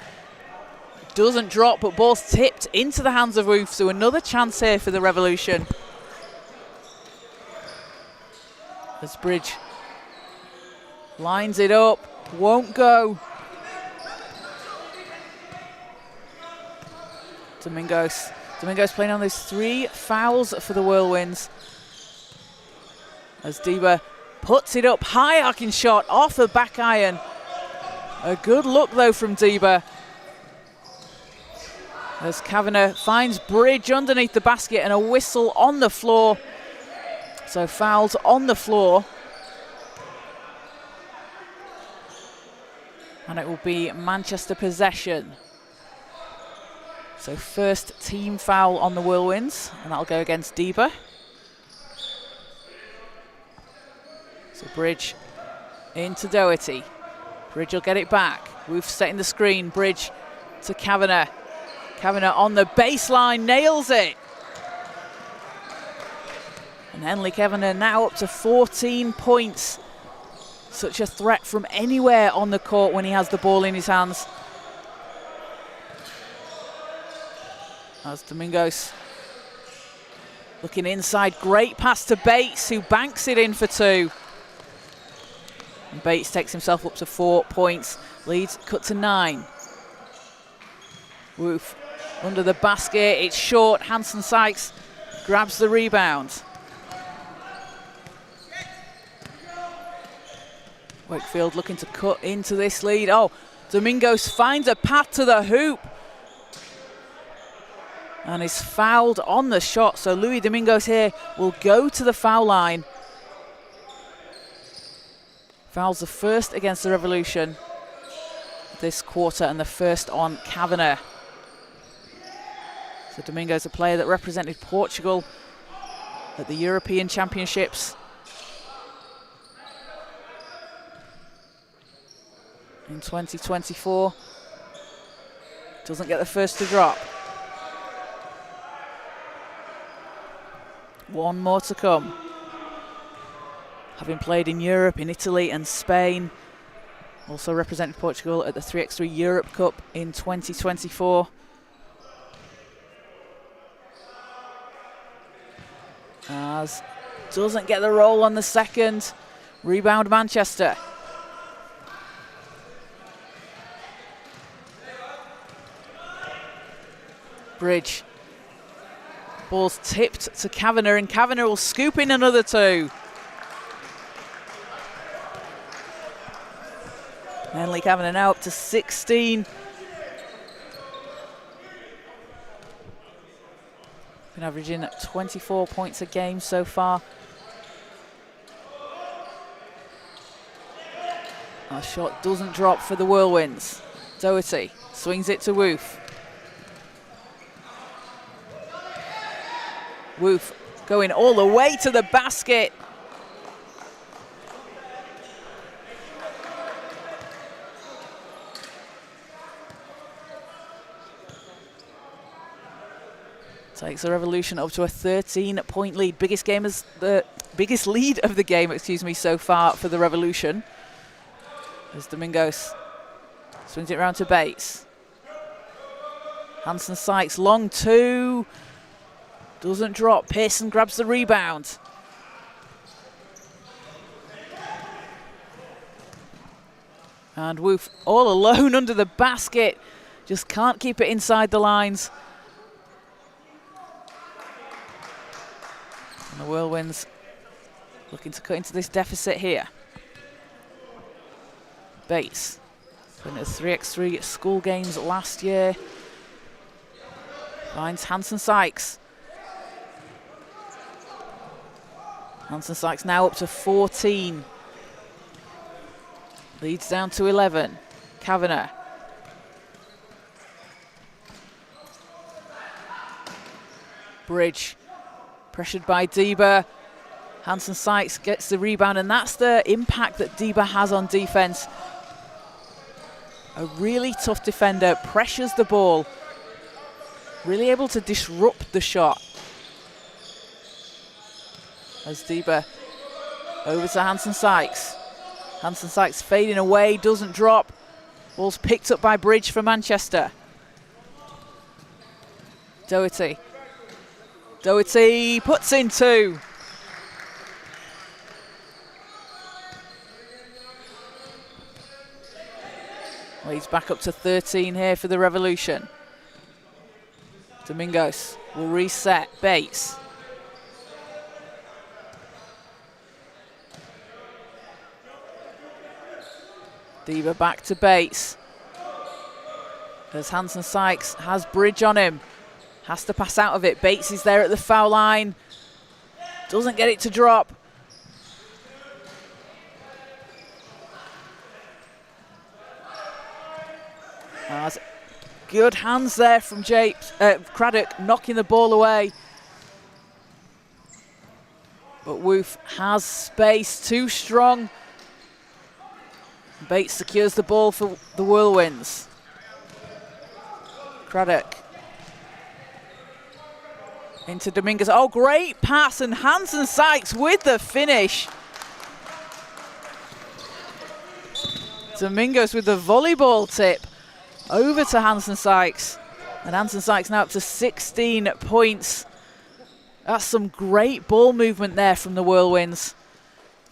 Doesn't drop, but ball's tipped into the hands of Wolf, so another chance here for the Revolution. As Bridge lines it up, won't go. Domingos playing on those 3 fouls for the Whirlwinds. As Deba puts it up, high arcing shot off the back iron. A good look though from Deba. As Kavanagh finds Bridge underneath the basket and a whistle on the floor. So fouls on the floor. And it will be Manchester possession. So first team foul on the Whirlwinds, and that'll go against Deba. So Bridge into Doherty. Bridge will get it back. Wolf setting the screen. Bridge to Kavanagh. Kavanagh on the baseline, nails it. And Henley Kavanagh now up to 14 points. Such a threat from anywhere on the court when he has the ball in his hands. As Domingos looking inside, great pass to Bates, who banks it in for 2. And Bates takes himself up to 4 points. Leads cut to 9. Wolf under the basket, it's short. Hansen-Sykes grabs the rebound. Wakefield looking to cut into this lead. Oh, Domingos finds a path to the hoop. And is fouled on the shot. So Louis Domingos here will go to the foul line. Fouls the first against the Revolution this quarter and the first on Kavanagh. So Domingos, a player that represented Portugal at the European Championships in 2024. Doesn't get the first to drop. One more to come. Having played in Europe, in Italy and Spain. Also represented Portugal at the 3x3 Europe Cup in 2024. As doesn't get the roll on the second. Rebound Manchester. Bridge. Ball's tipped to Kavanagh, and Kavanagh will scoop in another 2. Henley Kavanagh now up to 16. Been averaging 24 points a game so far. Our shot doesn't drop for the Whirlwinds. Doherty swings it to Wolf. Wolf going all the way to the basket. Takes the Revolution up to a 13-point lead. Biggest lead of the game, so far for the Revolution. As Domingos swings it round to Bates. Hansen Sykes, long two. Doesn't drop. Pearson grabs the rebound. And Woof all alone under the basket. Just can't keep it inside the lines. And the Whirlwinds looking to cut into this deficit here. Bates, playing at 3x3 school games last year. Finds Hansen Sykes. Hansen Sykes now up to 14. Leads down to 11. Kavanagh. Bridge. Pressured by Deba. Hansen Sykes gets the rebound, and that's the impact that Deba has on defense. A really tough defender, pressures the ball, really able to disrupt the shot. As Deba over to Hansen Sykes. Hansen Sykes fading away, doesn't drop. Ball's picked up by Bridge for Manchester. Doherty. Doherty puts in two. Leads back up to 13 here for the Revolution. Domingos will reset. Bates. Deba back to Bates. As Hansen Sykes has Bridge on him. Has to pass out of it. Bates is there at the foul line. Doesn't get it to drop. Good hands there from Craddock, knocking the ball away. But Woof has space, too strong. Bates secures the ball for the Whirlwinds. Craddock. Into Domingos. Oh, great pass, and Hansen Sykes with the finish. Domingos with the volleyball tip over to Hansen Sykes. And Hansen Sykes now up to 16 points. That's some great ball movement there from the Whirlwinds.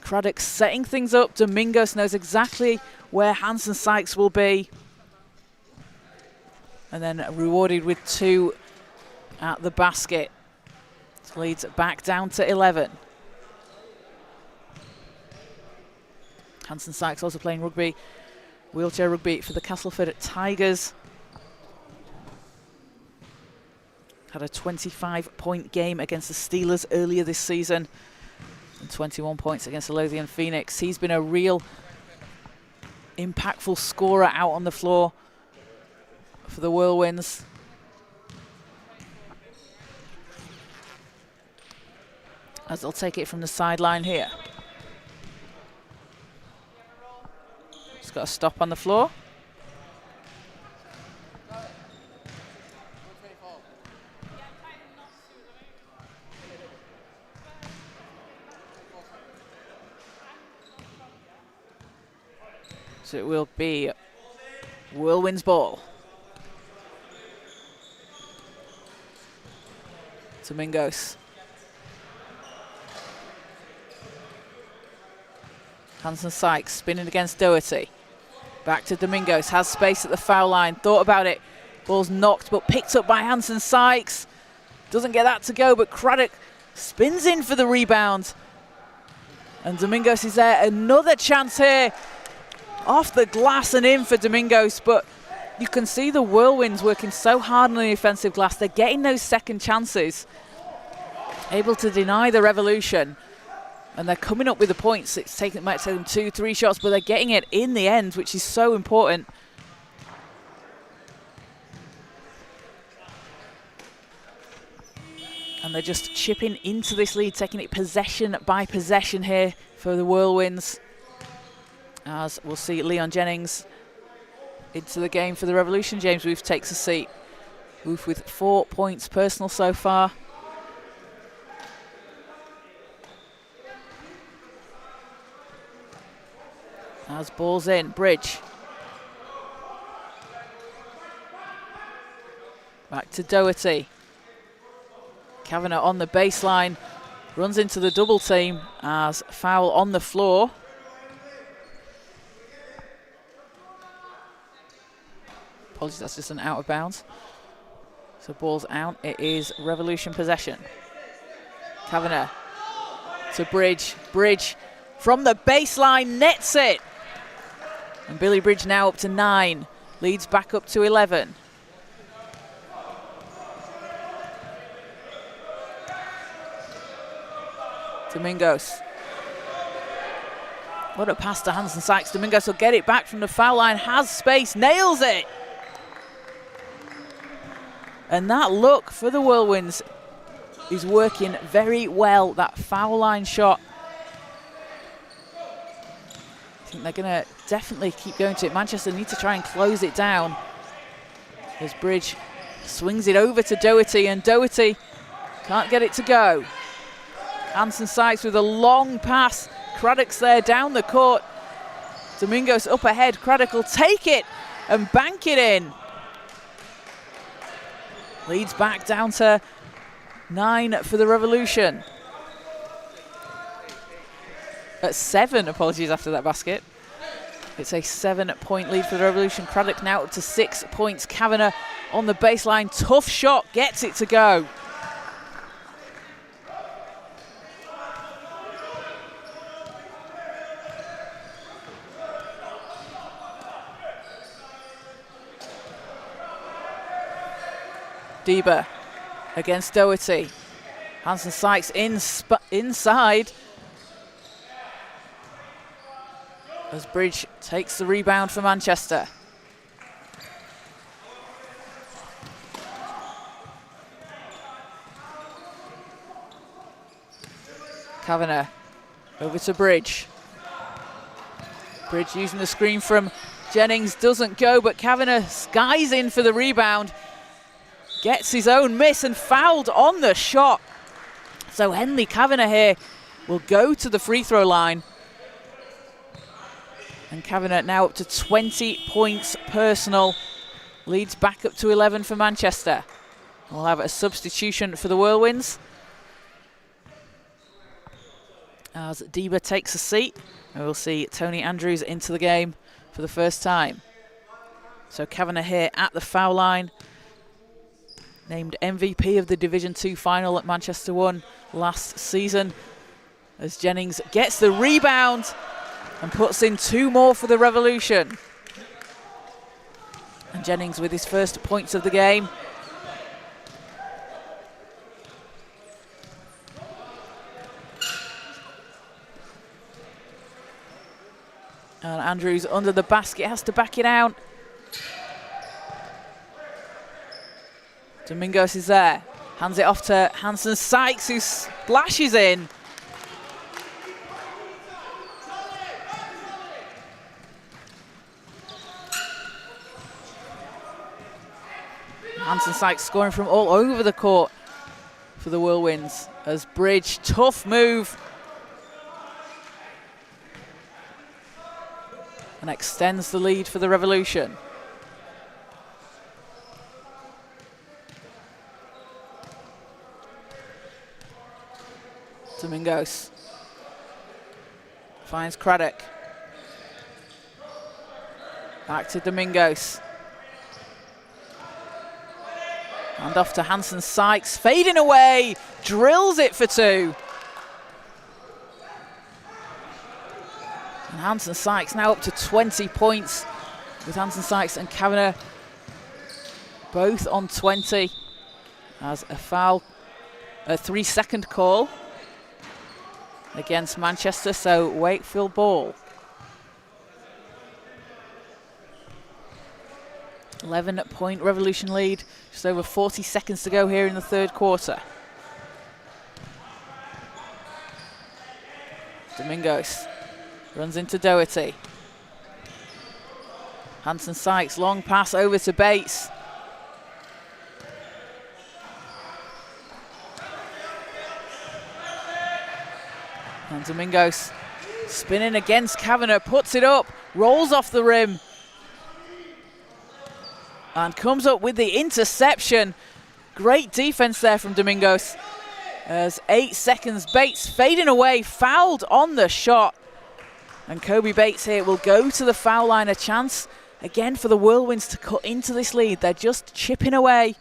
Craddock setting things up. Domingos knows exactly where Hansen Sykes will be. And then rewarded with two at the basket. So leads back down to 11. Hansen Sykes also playing rugby, wheelchair rugby for the Castleford Tigers. Had a 25-point game against the Steelers earlier this season. And 21 points against the Lothian Phoenix. He's been a real impactful scorer out on the floor for the Whirlwinds. As they'll take it from the sideline here. Just got a stop on the floor. So it will be Whirlwinds ball. Domingos. Hansen Sykes spinning against Doherty. Back to Domingos, has space at the foul line, thought about it. Ball's knocked but picked up by Hansen Sykes. Doesn't get that to go, but Craddock spins in for the rebound. And Domingos is there, another chance here. Off the glass and in for Domingos, but you can see the Whirlwinds working so hard on the offensive glass. They're getting those second chances, able to deny the Revolution, and they're coming up with the points. It might take them 2-3 shots, but they're getting it in the end, which is so important. And they're just chipping into this lead, taking it possession by possession here for the Whirlwinds. As we'll see Leon Jennings into the game for the Revolution. James Woof takes a seat. Wolf with 4 points personal so far. As ball's in, Bridge. Back to Doherty. Kavanagh on the baseline, runs into the double team as foul on the floor. Apologies, that's just an out of bounds. So ball's out, it is Revolution possession. Kavanagh to Bridge, Bridge from the baseline, nets it. And Billy Bridge now up to 9, leads back up to 11. Domingos. What a pass to Hansen Sykes. Domingos will get it back from the foul line, has space, nails it. And that look for the Whirlwinds is working very well, that foul line shot. I think they're going to definitely keep going to it. Manchester need to try and close it down. As Bridge swings it over to Doherty, and Doherty can't get it to go. Hansen Sykes with a long pass. Craddock's there down the court. Domingos up ahead. Craddock will take it and bank it in. Leads back down to 9 for the Revolution. At 7, apologies, after that basket. It's a 7-point lead for the Revolution. Craddock now up to 6 points. Kavanagh on the baseline. Tough shot, gets it to go. Deba against Doherty. Hansen Sykes inside. As Bridge takes the rebound for Manchester. Kavanagh over to Bridge. Bridge using the screen from Jennings, doesn't go, but Kavanagh skies in for the rebound. Gets his own miss and fouled on the shot. So Henley Kavanagh here will go to the free throw line. And Kavanagh now up to 20 points personal. Leads back up to 11 for Manchester. We'll have a substitution for the Whirlwinds. As Deba takes a seat. And we'll see Tony Andrews into the game for the first time. So Kavanagh here at the foul line. Named MVP of the Division 2 final that Manchester won last season. As Jennings gets the rebound and puts in 2 more for the Revolution. And Jennings with his first points of the game. And Andrews under the basket, has to back it out. Domingos is there, hands it off to Hansen Sykes, who splashes in. Hansen Sykes scoring from all over the court for the Whirlwinds. As Bridge, tough move. And extends the lead for the Revolution. Domingos finds Craddock. Back to Domingos. And off to Hansen Sykes, fading away, drills it for 2. And Hansen Sykes now up to 20 points, with Hansen Sykes and Kavanagh both on 20. As a foul, a 3-second call against Manchester, so Wakefield ball. 11-point Revolution lead, just over 40 seconds to go here in the third quarter. Domingos runs into Doherty. Hansen Sykes, long pass over to Bates. And Domingos spinning against Kavanagh, puts it up, rolls off the rim, and comes up with the interception. Great defense there from Domingos. As 8 seconds, Bates fading away, fouled on the shot. And Kobe Bates here will go to the foul line. A chance again for the Whirlwinds to cut into this lead. They're just chipping away.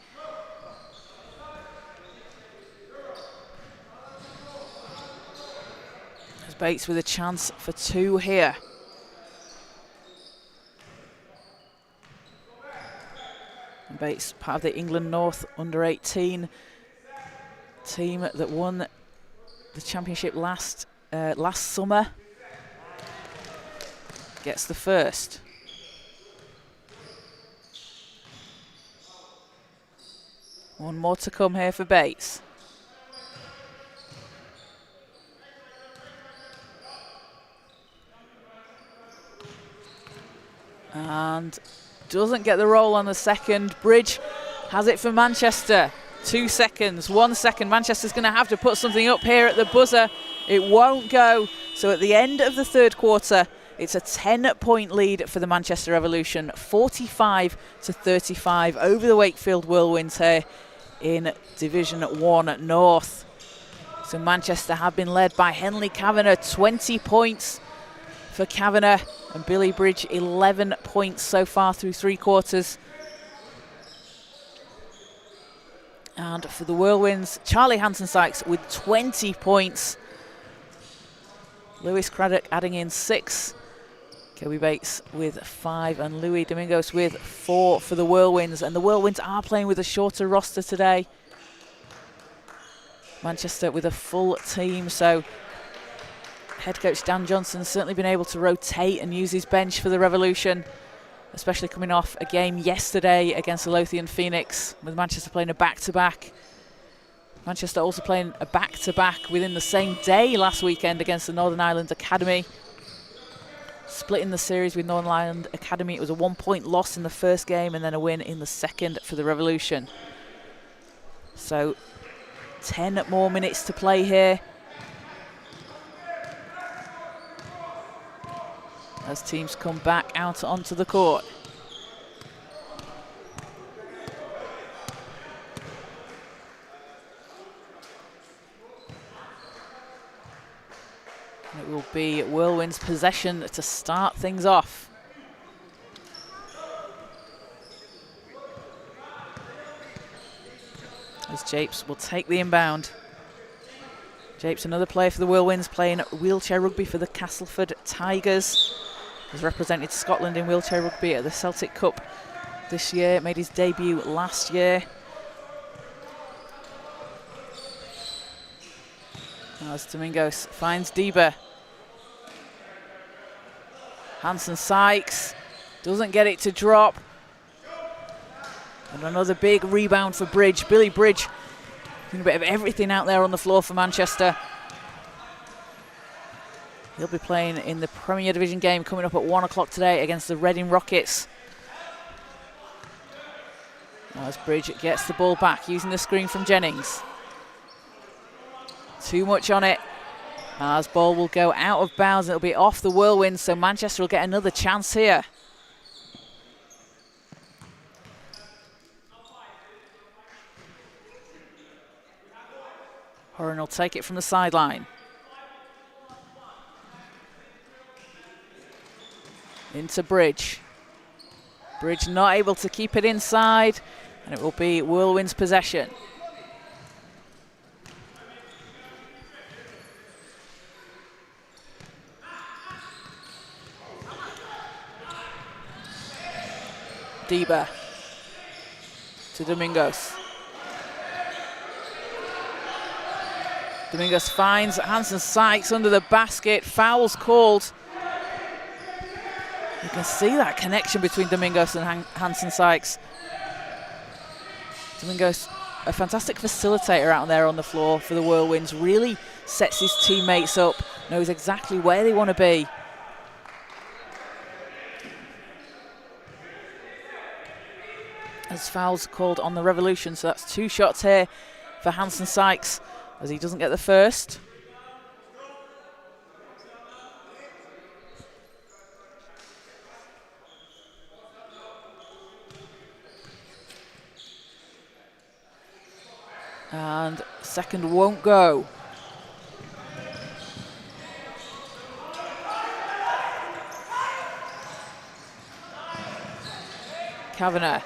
As Bates with a chance for 2 here. And Bates, part of the England North under-18 team that won the championship last summer, gets the first. One more to come here for Bates. And doesn't get the roll on the second. Bridge has it for Manchester. 2 seconds, 1 second. Manchester's going to have to put something up here at the buzzer. It won't go. So at the end of the third quarter, it's a 10-point lead for the Manchester Revolution, 45-35 over the Wakefield Whirlwinds here in Division 1 North. So Manchester have been led by Henley Kavanagh, 20 points for Kavanagh, and Billy Bridge 11 points so far through 3 quarters. And for the Whirlwinds, Charlie Hansen-Sykes with 20 points. Lewis Craddock adding in 6. Kobe Bates with 5 and Louis Domingos with 4 for the Whirlwinds. And the Whirlwinds are playing with a shorter roster today. Manchester with a full team, so head coach Dan Johnson's certainly been able to rotate and use his bench for the Revolution, especially coming off a game yesterday against the Lothian Phoenix, with Manchester playing a back-to-back. Manchester also playing a back-to-back within the same day last weekend against the Northern Ireland Academy. Splitting the series with Northern Ireland Academy, it was a 1-point loss in the first game and then a win in the second for the Revolution. So 10 more minutes to play here, as teams come back out onto the court. And it will be Whirlwind's possession to start things off. As Japes will take the inbound. Japes, another player for the Whirlwinds, playing wheelchair rugby for the Castleford Tigers. Has represented Scotland in wheelchair rugby at the Celtic Cup this year, made his debut last year. As Domingos finds Deba. Hansen-Sykes doesn't get it to drop. And another big rebound for Bridge. Billy Bridge doing a bit of everything out there on the floor for Manchester. He'll be playing in the Premier Division game coming up at 1 o'clock today against the Reading Rockets. As Bridge gets the ball back, using the screen from Jennings. Too much on it. As ball will go out of bounds, it'll be off the Whirlwinds, so Manchester will get another chance here. Horan will take it from the sideline. Into Bridge. Bridge not able to keep it inside, and it will be Whirlwind's possession. Deba to Domingos. Domingos finds Hansen-Sykes under the basket. Foul's called. You can see that connection between Domingos and Hansen-Sykes. Domingos, a fantastic facilitator out there on the floor for the Whirlwinds, really sets his teammates up, knows exactly where they want to be. As fouls called on the Revolution, so that's 2 shots here for Hansen-Sykes, as he doesn't get the first. And second won't go. Kavanagh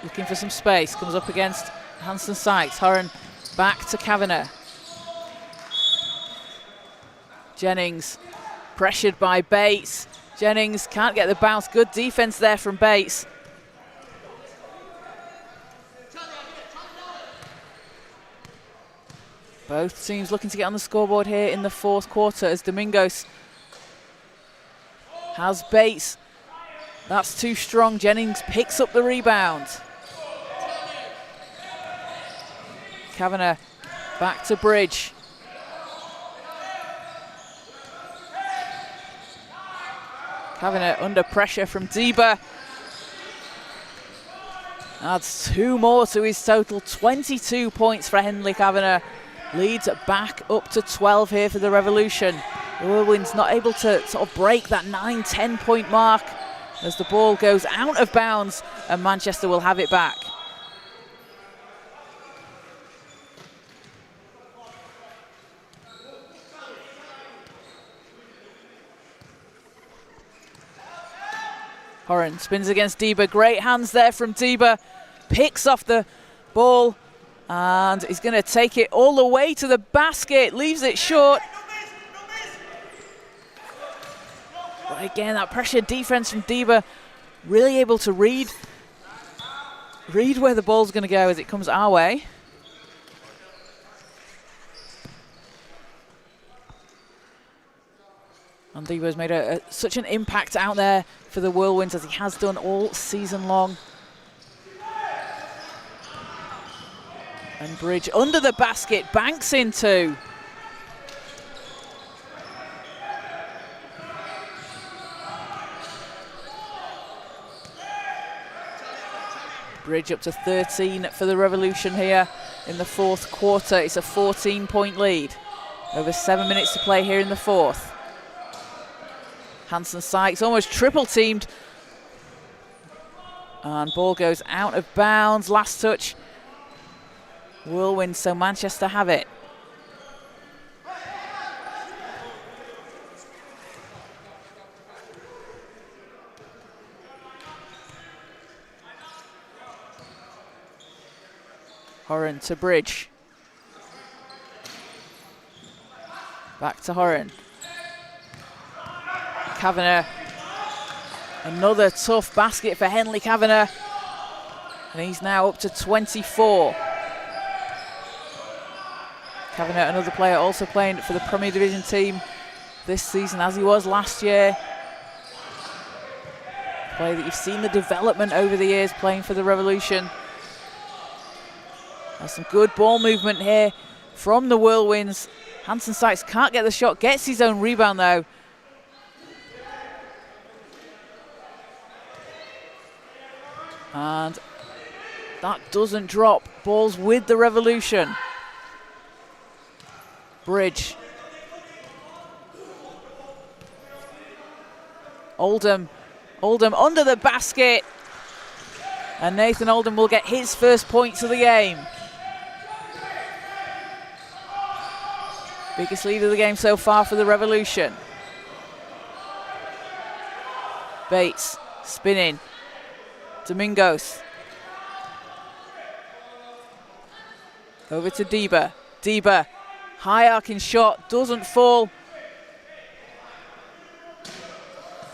looking for some space, comes up against Hanson Sykes. Horan back to Kavanagh. Jennings pressured by Bates. Jennings can't get the bounce. Good defense there from Bates. Both teams looking to get on the scoreboard here in the fourth quarter as Domingos has Bates. That's too strong. Jennings picks up the rebound. Kavanagh back to Bridge. Kavanagh under pressure from Deba. Adds 2 more to his total. 22 points for Henley Kavanagh. Leads back up to 12 here for the Revolution. The Whirlwinds not able to sort of break that 9-10 point mark as the ball goes out of bounds and Manchester will have it back. Horan spins against Deba. Great hands there from Deba. Picks off the ball and he's going to take it all the way to the basket. Leaves it short. But again, that pressure defense from Deba, really able to read where the ball's going to go as it comes our way. And Deba's made such an impact out there for the Whirlwinds as he has done all season long. And Bridge under the basket, banks in 2. Bridge up to 13 for the Revolution here in the fourth quarter. It's a 14-point lead. Over 7 minutes to play here in the fourth. Hanson Sykes almost triple teamed. And ball goes out of bounds. Last touch. Whirlwind, so Manchester have it. Horan to Bridge. Back to Horan. Kavanagh. Another tough basket for Henley Kavanagh. And he's now up to 24. Kavanagh, another player also playing for the Premier Division team this season, as he was last year. A player that you've seen the development over the years playing for the Revolution. There's some good ball movement here from the Whirlwinds. Hanson Sykes can't get the shot, gets his own rebound though. And that doesn't drop. Ball's with the Revolution. Bridge. Oldham under the basket. And Nathan Oldham will get his first points of the game. Biggest lead of the game so far for the Revolution. Bates spinning. Domingos. Over to Deba. Deba, high arcing shot, doesn't fall.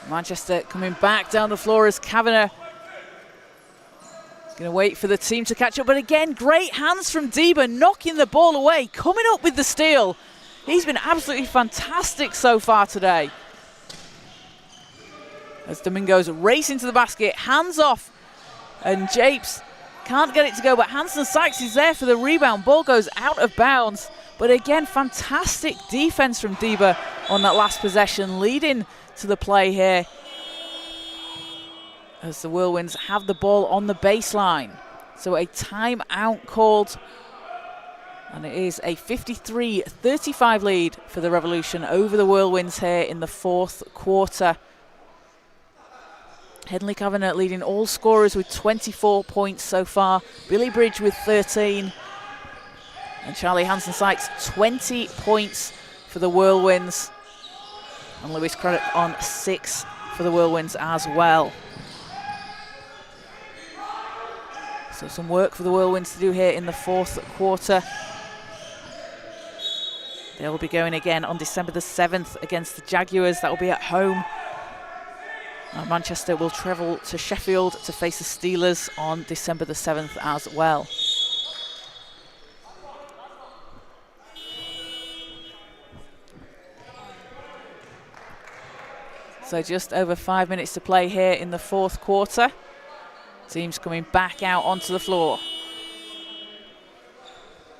Manchester coming back down the floor as Kavanagh going to wait for the team to catch up. But again, great hands from Deba, knocking the ball away, coming up with the steal. He's been absolutely fantastic so far today. As Domingos racing to the basket, hands off. And Japes can't get it to go, but Hanson Sykes is there for the rebound. Ball goes out of bounds. But again, fantastic defense from Deba on that last possession, leading to the play here. As the Whirlwinds have the ball on the baseline. So a timeout called. And it is a 53-35 lead for the Revolution over the Whirlwinds here in the fourth quarter. Henley Kavanagh leading all scorers with 24 points so far. Billy Bridge with 13. And Charlie Hansen-Sykes, 20 points for the Whirlwinds. And Lewis Craddock on 6 for the Whirlwinds as well. So some work for the Whirlwinds to do here in the fourth quarter. They'll be going again on December the 7th against the Jaguars. That will be at home. And Manchester will travel to Sheffield to face the Steelers on December the 7th as well. So just over 5 minutes to play here in the fourth quarter. Teams coming back out onto the floor.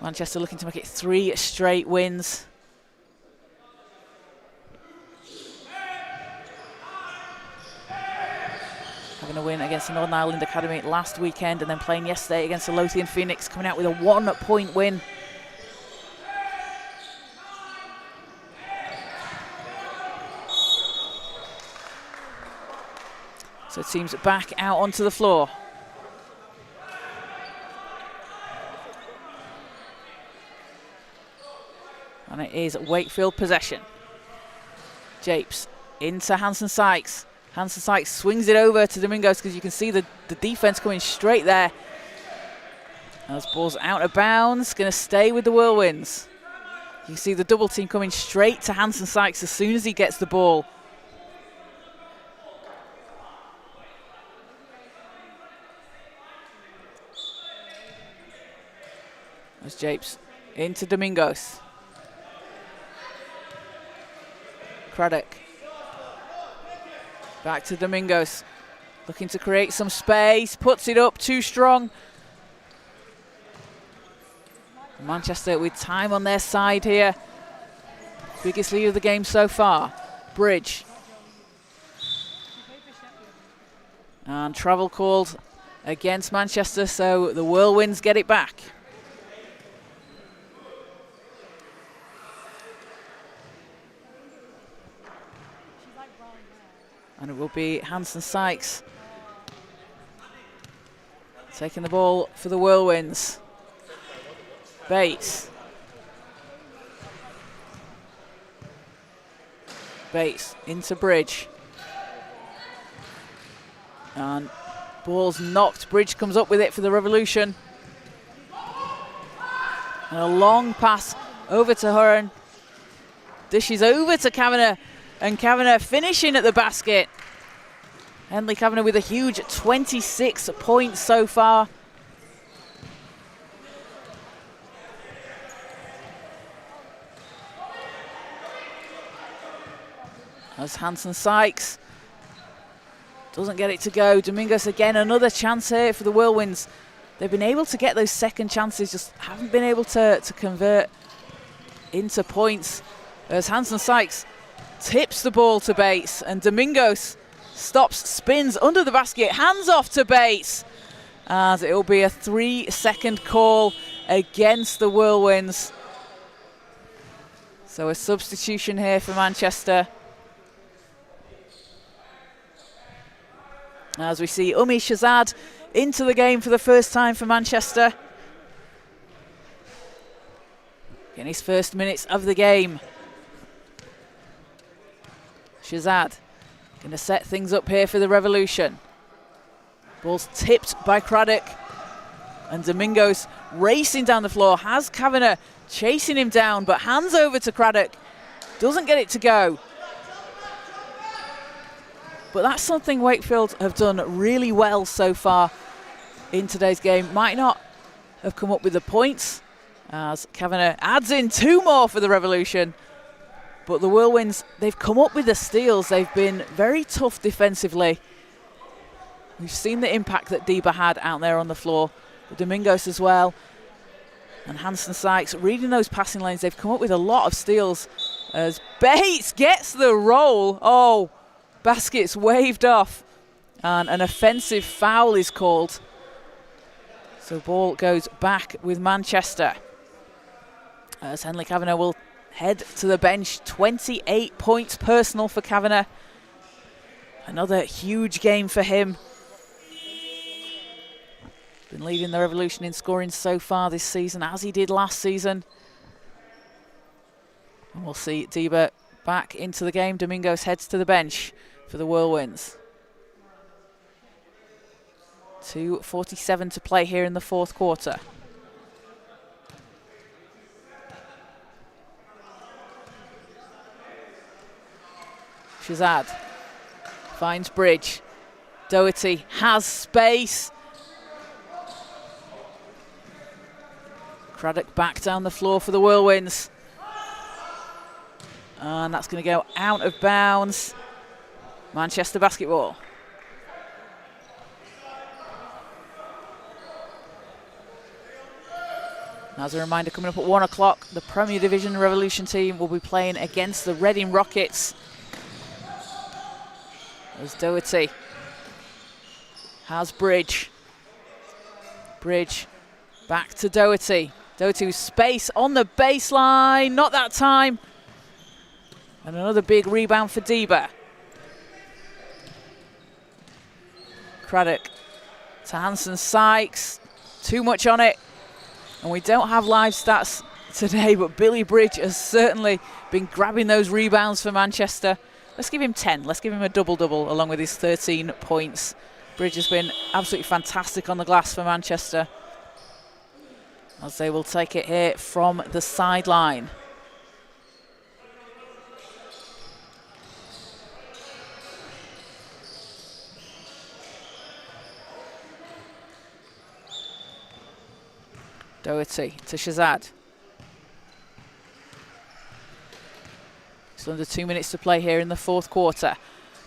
Manchester looking to make it 3 straight wins. Having a win against the Northern Ireland Academy last weekend and then playing yesterday against the Lothian Phoenix, coming out with a 1-point win. So teams back out onto the floor. And it is Wakefield possession. Japes into Hansen-Sykes. Hansen-Sykes swings it over to Domingos because you can see the defense coming straight there. As ball's out of bounds, going to stay with the Whirlwinds. You can see the double team coming straight to Hansen-Sykes as soon as he gets the ball. As Japes into Domingos. Craddock. Back to Domingos. Looking to create some space. Puts it up too strong. Manchester with time on their side here. Biggest lead of the game so far. Bridge. And travel called against Manchester, so the Whirlwinds get it back. And it will be Hansen-Sykes taking the ball for the Whirlwinds. Bates. Bates into Bridge. And ball's knocked. Bridge comes up with it for the Revolution. And a long pass over to Huron. Dishes over to Kavanagh. And Kavanagh finishing at the basket. Henley Kavanagh with a huge 26 points so far. As Hansen-Sykes doesn't get it to go. Domingos again, another chance here for the Whirlwinds. They've been able to get those second chances, just haven't been able to convert into points. As Hansen-Sykes tips the ball to Bates, and Domingos stops, spins under the basket, hands off to Bates, as it will be a 3-second call against the Whirlwinds. So a substitution here for Manchester. As we see Umi Shazad into the game for the first time for Manchester. Getting his first minutes of the game. Shazad going to set things up here for the Revolution. Ball's tipped by Craddock. And Domingos racing down the floor. Has Kavanagh chasing him down, but hands over to Craddock. Doesn't get it to go. But that's something Wakefield have done really well so far in today's game. Might not have come up with the points, as Kavanagh adds in 2 more for the Revolution. But the Whirlwinds, they've come up with the steals. They've been very tough defensively. We've seen the impact that Deba had out there on the floor. But Domingos as well. And Hansen-Sykes reading those passing lanes. They've come up with a lot of steals. As Bates gets the roll. Oh, basket's waved off. And an offensive foul is called. So ball goes back with Manchester. As Henley Kavanagh will head to the bench. 28 points personal for Kavanagh. Another huge game for him. Been leading the Revolution in scoring so far this season, as he did last season. And we'll see Deba back into the game. Domingos heads to the bench for the Whirlwinds. 2:47 to play here in the fourth quarter. Shazad finds Bridge. Doherty has space. Craddock back down the floor for the Whirlwinds. And that's going to go out of bounds. Manchester basketball. As a reminder, coming up at 1 o'clock, the Premier Division Revolution team will be playing against the Reading Rockets. There's Doherty. Has Bridge. Bridge back to Doherty. Doherty with space on the baseline. Not that time. And another big rebound for Deba. Craddock to Hanson Sykes. Too much on it. And we don't have live stats today, but Billy Bridge has certainly been grabbing those rebounds for Manchester. Let's give him 10. Let's give him a double-double along with his 13 points. Bridge has been absolutely fantastic on the glass for Manchester, as they will take it here from the sideline. Doherty to Shazad. It's under 2 minutes to play here in the fourth quarter.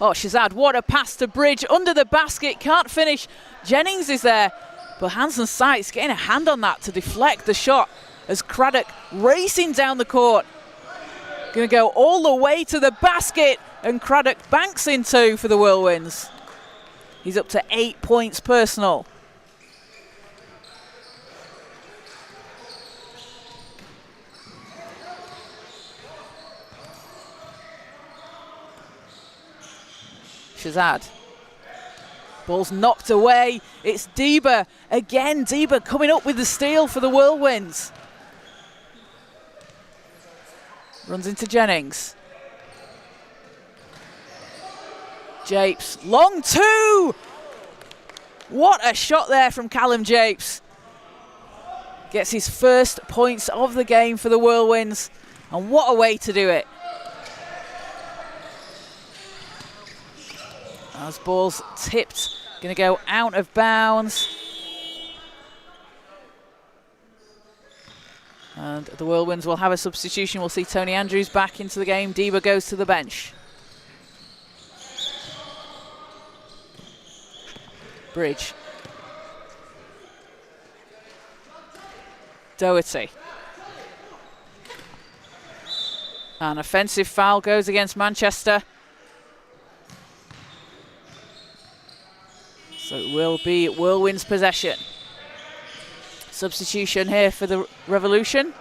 Oh, Shazad, what a pass to Bridge under the basket. Can't finish. Jennings is there, but Hanson Sykes getting a hand on that to deflect the shot as Craddock racing down the court. Going to go all the way to the basket, and Craddock banks in two for the Whirlwinds. He's up to 8 points personal. Shazad. Ball's knocked away. It's Deba again. Deba coming up with the steal for the Whirlwinds. Runs into Jennings. Japes, long two. What a shot there from Callum Japes. Gets his first points of the game for the Whirlwinds. And what a way to do it. As ball's tipped, going to go out of bounds. And the Whirlwinds will have a substitution. We'll see Tony Andrews back into the game. Deba goes to the bench. Bridge. Doherty. An offensive foul goes against Manchester. So it will be Whirlwind's possession. Substitution here for the Revolution.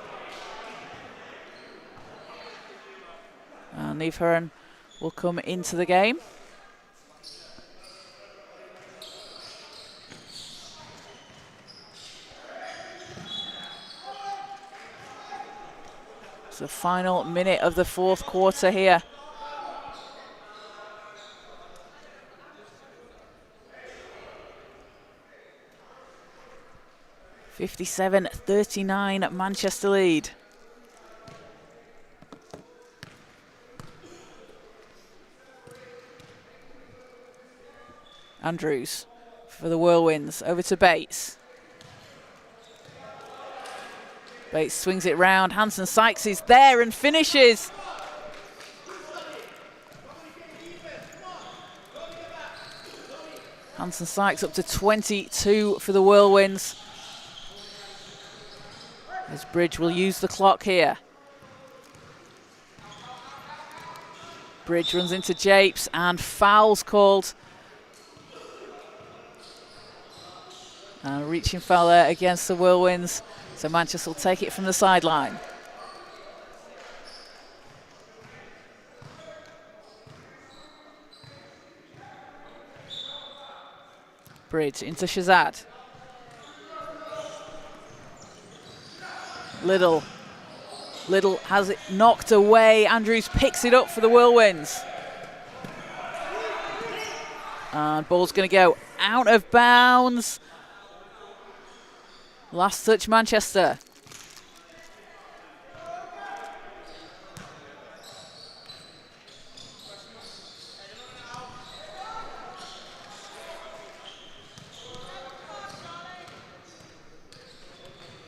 And Neve Hearn will come into the game. It's the final minute of the fourth quarter here. (57-39) Manchester lead. Andrews for the Whirlwinds, over to Bates. Bates swings it round. Hanson Sykes is there and finishes. Hanson Sykes up to 22 for the Whirlwinds. As Bridge will use the clock here. Bridge runs into Japes and fouls called. And a reaching foul there against the Whirlwinds. So Manchester will take it from the sideline. Bridge into Shazad. Little has it knocked away. Andrews picks it up for the Whirlwinds. And ball's going to go out of bounds. Last touch, Manchester.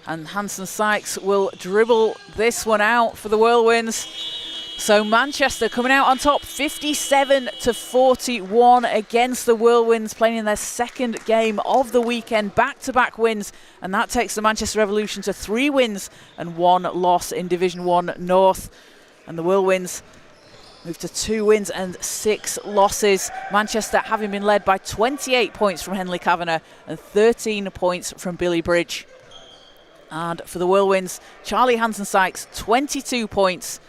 And Hanson Sykes will dribble this one out for the Whirlwinds. So Manchester coming out on top 57-41 against the Whirlwinds, playing in their second game of the weekend, back-to-back wins, and that takes the Manchester Revolution to 3 wins and 1 loss in Division 1 North. And the Whirlwinds move to 2 wins and 6 losses. Manchester having been led by 28 points from Henley Kavanagh and 13 points from Billy Bridge. And for the Whirlwinds, Charlie Hanson-Sykes, 22 points.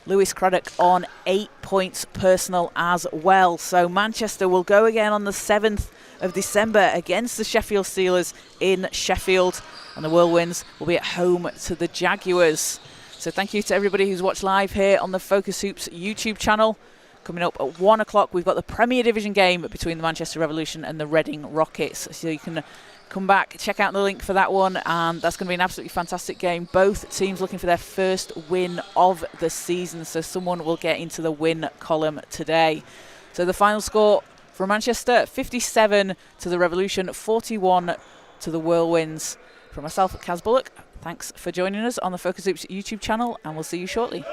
Lewis Craddock on 8 points personal as well. So Manchester will go again on the 7th of December against the Sheffield Steelers in Sheffield. And the Whirlwinds will be at home to the Jaguars. So thank you to everybody who's watched live here on the Focus Hoops YouTube channel. Coming up at 1 o'clock, we've got the Premier Division game between the Manchester Revolution and the Reading Rockets. So you can come back, check out the link for that one, and that's going to be an absolutely fantastic game. Both teams looking for their first win of the season, so someone will get into the win column today. So the final score for Manchester, 57 to the Revolution, 41 to the Whirlwinds. From myself, Kaz Bullock, thanks for joining us on the Focus Hoops YouTube channel, and we'll see you shortly.